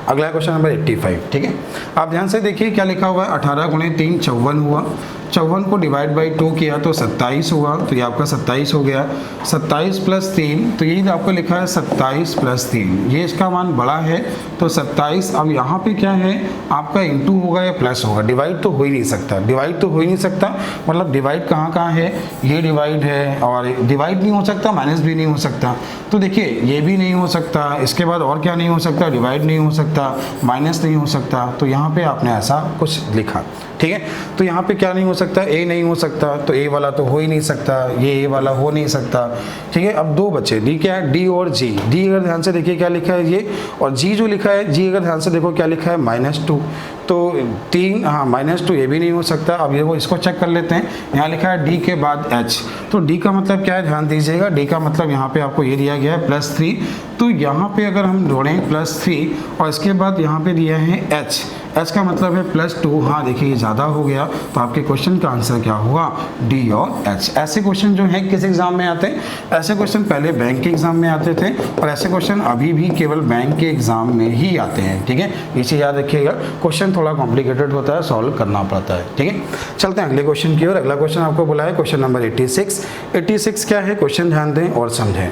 अगला क्वेश्चन नंबर 85, ठीक है। आप ध्यान से देखिए क्या लिखा हुआ है, 18 गुणे 3 54 हुआ, 54 को डिवाइड बाई 2 किया तो 27 हुआ, तो ये आपका 27 हो गया। 27 प्लस 3, तो यही आपको लिखा है 27 प्लस 3, ये इसका मान बड़ा है तो 27। अब यहाँ पे क्या है आपका इंटू होगा या प्लस होगा, डिवाइड तो हो ही नहीं सकता, डिवाइड तो हो ही नहीं सकता, मतलब डिवाइड कहाँ कहाँ है, ये डिवाइड है, और डिवाइड नहीं हो सकता, माइनस भी नहीं हो सकता। तो देखिए ये भी नहीं हो सकता, इसके बाद और क्या नहीं हो सकता, डिवाइड नहीं हो सकता, माइनस नहीं हो सकता। तो यहाँ पे आपने ऐसा कुछ लिखा, ठीक है। तो यहाँ पे क्या नहीं हो सकता, ए नहीं हो सकता, तो ए वाला तो हो ही नहीं सकता, ये ए वाला हो नहीं सकता, ठीक है। अब दो बचे, डी क्या है, डी और जी। डी अगर ध्यान से देखिए क्या लिखा है ये, और जी जो लिखा है, जी अगर ध्यान से देखो क्या लिखा है -2, तो 3, हाँ -2 ये भी नहीं हो सकता। अब ये वो इसको चेक कर लेते हैं, यहाँ लिखा है डी के बाद एच, तो डी का मतलब क्या है, ध्यान दीजिएगा, डी का मतलब यहाँ पे आपको ये दिया गया है +3, तो यहाँ पे अगर हम जोड़ें +3 और इसके बाद यहाँ पे दिया है एच, एच का मतलब है +2। हाँ देखिए ये ज़्यादा हो गया, तो आपके क्वेश्चन का आंसर क्या होगा, डी और एच। ऐसे क्वेश्चन जो है किस एग्जाम में आते हैं, ऐसे क्वेश्चन पहले बैंक के एग्जाम में आते थे, और ऐसे क्वेश्चन अभी भी केवल बैंक के एग्जाम में ही आते हैं, ठीक है। ये चीज़ याद रखिएगा, क्वेश्चन थोड़ा कॉम्प्लिकेटेड होता है, सॉल्व करना पड़ता है, ठीक है। चलते हैं अगले क्वेश्चन की ओर। अगला क्वेश्चन आपको बोला है क्वेश्चन नंबर 86। 86 क्या है, क्वेश्चन ध्यान दें और समझें।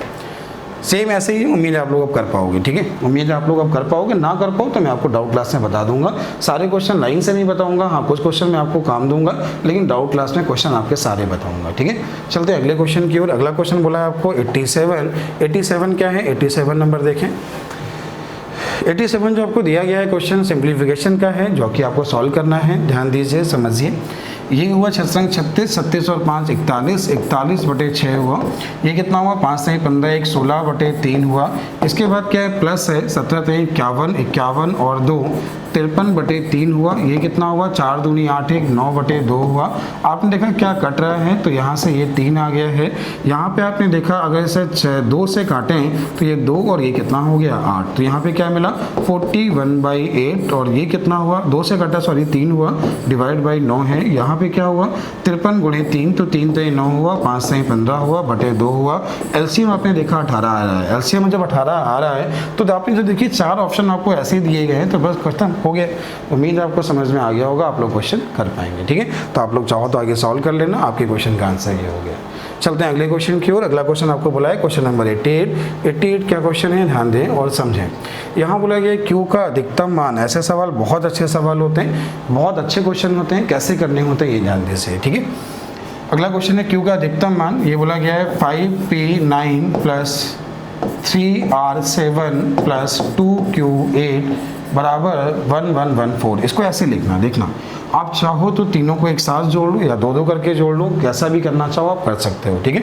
सेम ऐसे ही उम्मीद है आप लोग अब कर पाओगे, ठीक है, उम्मीद है आप लोग अब कर पाओगे। ना कर पाओ तो मैं आपको डाउट क्लास में बता दूंगा, सारे क्वेश्चन लाइन से नहीं बताऊंगा, हाँ कुछ क्वेश्चन मैं आपको काम दूंगा, लेकिन डाउट क्लास में क्वेश्चन आपके सारे बताऊंगा, ठीक है। चलते हैं अगले क्वेश्चन की ओर। अगला क्वेश्चन बोला है आपको 87। 87 क्या है, 87 नंबर देखें। 87 जो आपको दिया गया है क्वेश्चन सिंप्लीफिकेशन का है, जो कि आपको सॉल्व करना है। ध्यान दीजिए, समझिए। ये हुआ 6 36, 36 और 5 41, 41 बटे 6 हुआ। ये कितना हुआ, 5 से 15, 1 16 बटे 3 हुआ। इसके बाद क्या है, प्लस है, 17 से 51, 51 और 2 53 बटे 3 हुआ। ये कितना हुआ, 4 दूनी 8, 1 9 बटे 2 हुआ। आपने देखा क्या कट रहा है, तो यहाँ से ये 3 आ गया है। यहाँ पे आपने देखा अगर इसे 2 से काटें तो ये 2 और ये कितना हो गया 8, तो यहाँ पे क्या मिला 41/8, और ये कितना हुआ, 2 से काटा सॉरी 3 हुआ, डिवाइड बाई 9 है। यहाँ पे क्या हुआ 53 गुणे 3, तो 3 से 9 हुआ, 5 से 15 हुआ, बटे 2 हुआ। एलसीएम आपने देखा 18 आ रहा है। एलसीएम जब 18 आ रहा है तो आपने जो देखिए 4 ऑप्शन आपको ऐसे ही दिए गए हैं, तो बस क्वेश्चन हो गया। उम्मीद आपको समझ में आ गया होगा, आप लोग क्वेश्चन कर पाएंगे, ठीक है। तो आप लोग चाहो तो आगे सॉल्व कर लेना, आपके क्वेश्चन का आंसर ये हो गया। चलते हैं अगले क्वेश्चन की ओर। अगला क्वेश्चन आपको बोला है क्वेश्चन नंबर 88। 88 क्या क्वेश्चन है, ध्यान दें और समझें। यहाँ बोला गया क्यू का अधिकतम मान। ऐसे सवाल बहुत अच्छे सवाल होते हैं, बहुत अच्छे क्वेश्चन होते हैं, कैसे करने होते हैं ये ध्यान दीजिए, ठीक है। अगला क्वेश्चन है क्यू का अधिकतम मान। ये बोला गया है 5p9 + 3r7 + 2q8 बराबर 1114। इसको ऐसे लिखना, देखना आप चाहो तो तीनों को एक साथ जोड़ लो या दो दो करके जोड़ लो, कैसा भी करना चाहो आप कर सकते हो, ठीक है।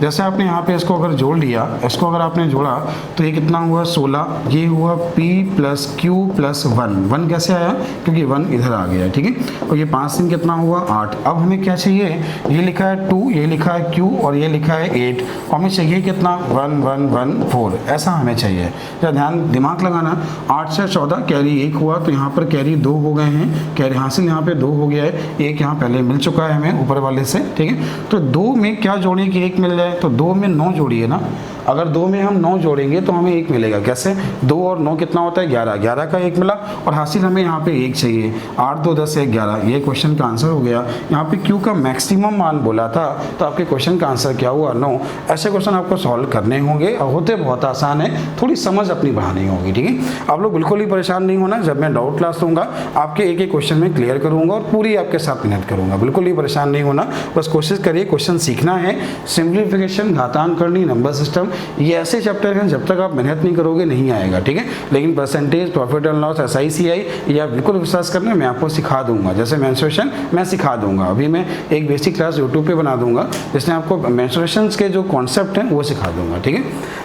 जैसे आपने यहाँ पे इसको अगर जोड़ लिया, इसको अगर आपने जोड़ा तो ये कितना हुआ 16, ये हुआ p + q + 1 कैसे आया, क्योंकि 1 इधर आ गया, ठीक है। और ये 5 3 कितना हुआ 8। अब हमें क्या चाहिए, ये लिखा है 2, ये लिखा है q और ये लिखा है 8, और हमें चाहिए कितना 1114, ऐसा हमें चाहिए। या ध्यान दिमाग लगाना, 8 से 14 कैरी 1 हुआ, तो यहाँ पर कैरी 2 हो गए हैं, कैरी हासिल यहाँ पे 2 हो गया है, एक यहाँ पहले मिल चुका है हमें ऊपर वाले से, ठीक है। तो 2 में क्या जोड़े कि 1 मिल जाए, तो 2 में 9 जोड़िए ना। अगर 2 में हम 9 जोड़ेंगे तो हमें 1 मिलेगा, कैसे, 2 और 9 कितना होता है 11, 11 का 1 मिला, और हासिल हमें यहाँ पे 1 चाहिए। 8 2 10 1 11, ये क्वेश्चन का आंसर हो गया। यहाँ पे क्यू का मैक्सिमम मान बोला था, तो आपके क्वेश्चन का आंसर क्या हुआ 9। ऐसे क्वेश्चन आपको सॉल्व करने होंगे, और होते बहुत आसान है, थोड़ी समझ अपनी बढ़ानी होगी, ठीक है। आप लोग बिल्कुल ही परेशान नहीं होना, जब मैं डाउट क्लास लूँगा आपके एक एक क्वेश्चन में क्लियर करूँगा और पूरी आपके साथ मेहनत करूँगा, बिल्कुल ही परेशान नहीं होना। बस कोशिश करिए, क्वेश्चन सीखना है, सिंप्लीफिकेशन, घातांक करनी, नंबर सिस्टम, ये ऐसे चैप्टर हैं जब तक आप मेहनत नहीं करोगे नहीं आएगा, ठीक है। लेकिन percentage, profit and loss, SICI ये आप बिल्कुल विश्वास करना, मैं आपको सिखा दूंगा। जैसे मेंस्ट्रुएशन मैं सिखा दूंगा, अभी मैं एक बेसिक क्लास यूट्यूब पे बना दूंगा जिसमें आपको मेंस्ट्रुएशन के जो कॉन्सेप्ट हैं वो सिखा दूंगा, ठीक है।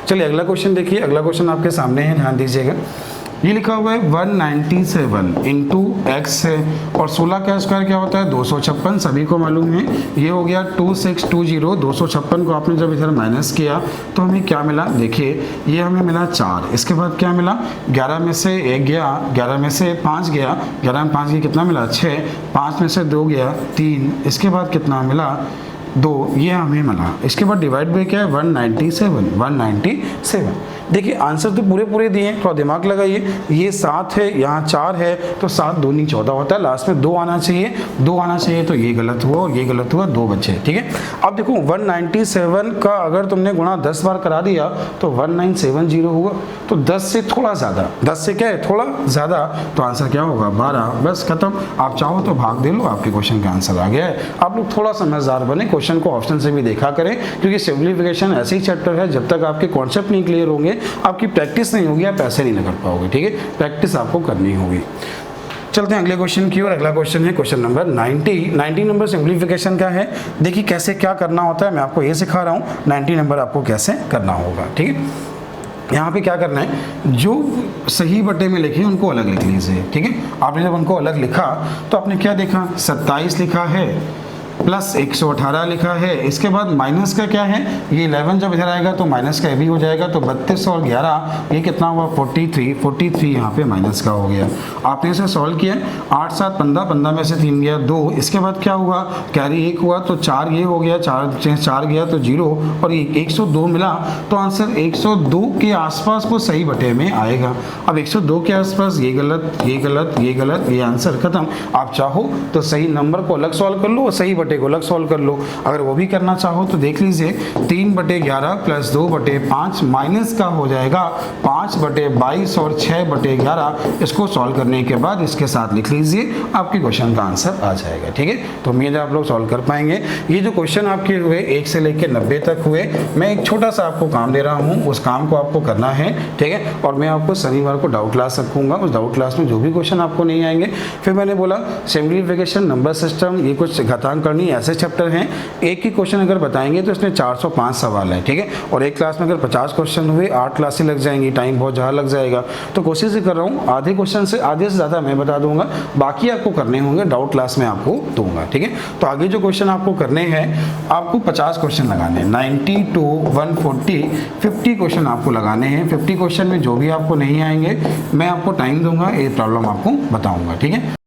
चलिए अगला क्वेश्चन देखिए। अगला क्वेश्चन आपके सामने है, ध्यान दीजिएगा। ये लिखा हुआ है 197 इंटू एक्स है और 16 का स्क्वायर क्या होता है 256, सभी को मालूम है। ये हो गया 2620। 256 को आपने जब इधर माइनस किया तो हमें क्या मिला, देखिए ये हमें मिला 4। इसके बाद क्या मिला, 11 में से 1 गया, 11 में से 5 गया, 11 में 5 गया कितना मिला 6, 5 में से 2 गया 3, इसके बाद कितना मिला 2, ये हमें मिला। इसके बाद डिवाइड बाई क्या है 197। देखिए आंसर तो पूरे दिए हैं, थोड़ा दिमाग लगाइए। ये 7 है, यहाँ 4 है, तो 7 दूनी 14 होता है, लास्ट में 2 आना चाहिए, 2 आना चाहिए, तो ये गलत हुआ और ये गलत हुआ, 2 बचे, ठीक है। अब देखो 197 का अगर तुमने गुणा 10 बार करा दिया तो 1970 हुआ, तो 10 से थोड़ा ज़्यादा, 10 से क्या है थोड़ा ज़्यादा, तो आंसर क्या होगा 12। बस खत्म। आप चाहो तो भाग दे लो, आपके क्वेश्चन का आंसर आ गया है। आप लोग थोड़ा समझदार बने, क्वेश्चन को ऑप्शन से भी देखा करें, क्योंकि सिंप्लीफिकेशन ऐसे ही चैप्टर है जब तक आपके कॉन्सेप्ट नहीं क्लियर होंगे, आपकी प्रैक्टिस नहीं होगी, आप पैसे नहीं लगा पाओगे, ठीक है। प्रैक्टिस आपको करनी होगी। चलते हैं अगले क्वेश्चन की ओर। अगला क्वेश्चन है क्वेश्चन नंबर 90 नंबर सिंप्लीफिकेशन का है। देखिए कैसे क्या करना होता है, मैं आपको ये सिखा रहा हूँ। 90 नंबर आपको कैसे करना होगा, ठीक है। यहाँ पे क्या करना है, जो सही बटे में लिखे उनको अलग लिख लीजिए, ठीक है। आपने जब उनको अलग लिखा तो आपने क्या देखा, 27 लिखा है प्लस 118 लिखा है। इसके बाद माइनस का क्या है, ये 11 जब इधर आएगा तो माइनस का भी हो जाएगा, तो 32 और 11 ये कितना हुआ 43 यहाँ पे माइनस का हो गया। आपने इसे सॉल्व किया, 8 7 15, 15 में से 3 गया 2। इसके बाद क्या हुआ, कैरी 1 हुआ तो 4 ये हो गया, 4 गया तो 0 और ये 102 मिला, तो आंसर 102 के आसपास को सही बटे में आएगा। अब 102 के आसपास ये गलत, ये गलत, ये गलत, ये आंसर खत्म। आप चाहो तो सही नंबर को अलग सॉल्व कर लो और सही बटे को अलग सॉल्व कर लो। अगर वो भी करना चाहो तो देख लीजिए, 3/11 प्लस 2/5 माइनस का हो जाएगा 5/22 और 6/11। इसको सॉल्व करने के बाद इसके साथ लिख लीजिए, आपके क्वेश्चन का आंसर आ जाएगा, ठीक है। तो उम्मीद है आप लोग सॉल्व कर पाएंगे। ये जो क्वेश्चन आपके हुए 1 से लेकर 90 तक हुए, मैं एक छोटा सा आपको काम दे रहा हूँ, उस काम को आपको करना है, ठीक है। और मैं आपको शनिवार को डाउट क्लास रखूंगा, उस डाउट क्लास में जो भी क्वेश्चन आपको नहीं आएंगे, फिर मैंने बोला सिंप्लीफिकेशन, नंबर सिस्टम, ये कुछ घातांक करनी, ऐसे चैप्टर हैं। एक ही क्वेश्चन अगर बताएंगे तो इसमें 405 सवाल है, ठीक है। और एक क्लास में अगर 50 क्वेश्चन हुए 8 क्लासें लग जाएंगी, टाइम बहुत ज़्यादा लग जाएगा। तो कोशिश कर रहा हूँ आधे क्वेश्चन से आधे से ज़्यादा मैं बता दूंगा, बाकी आपको करने होंगे डाउट क्लास में आपको दूंगा, ठीक है। तो आगे जो क्वेश्चन आपको करने हैं, आपको 50 क्वेश्चन लगाने हैं, 90 to 140, 50 क्वेश्चन आपको लगाने हैं। 50 क्वेश्चन में जो भी आपको नहीं आएंगे मैं आपको टाइम दूंगा, ये प्रॉब्लम आपको बताऊंगा, ठीक है।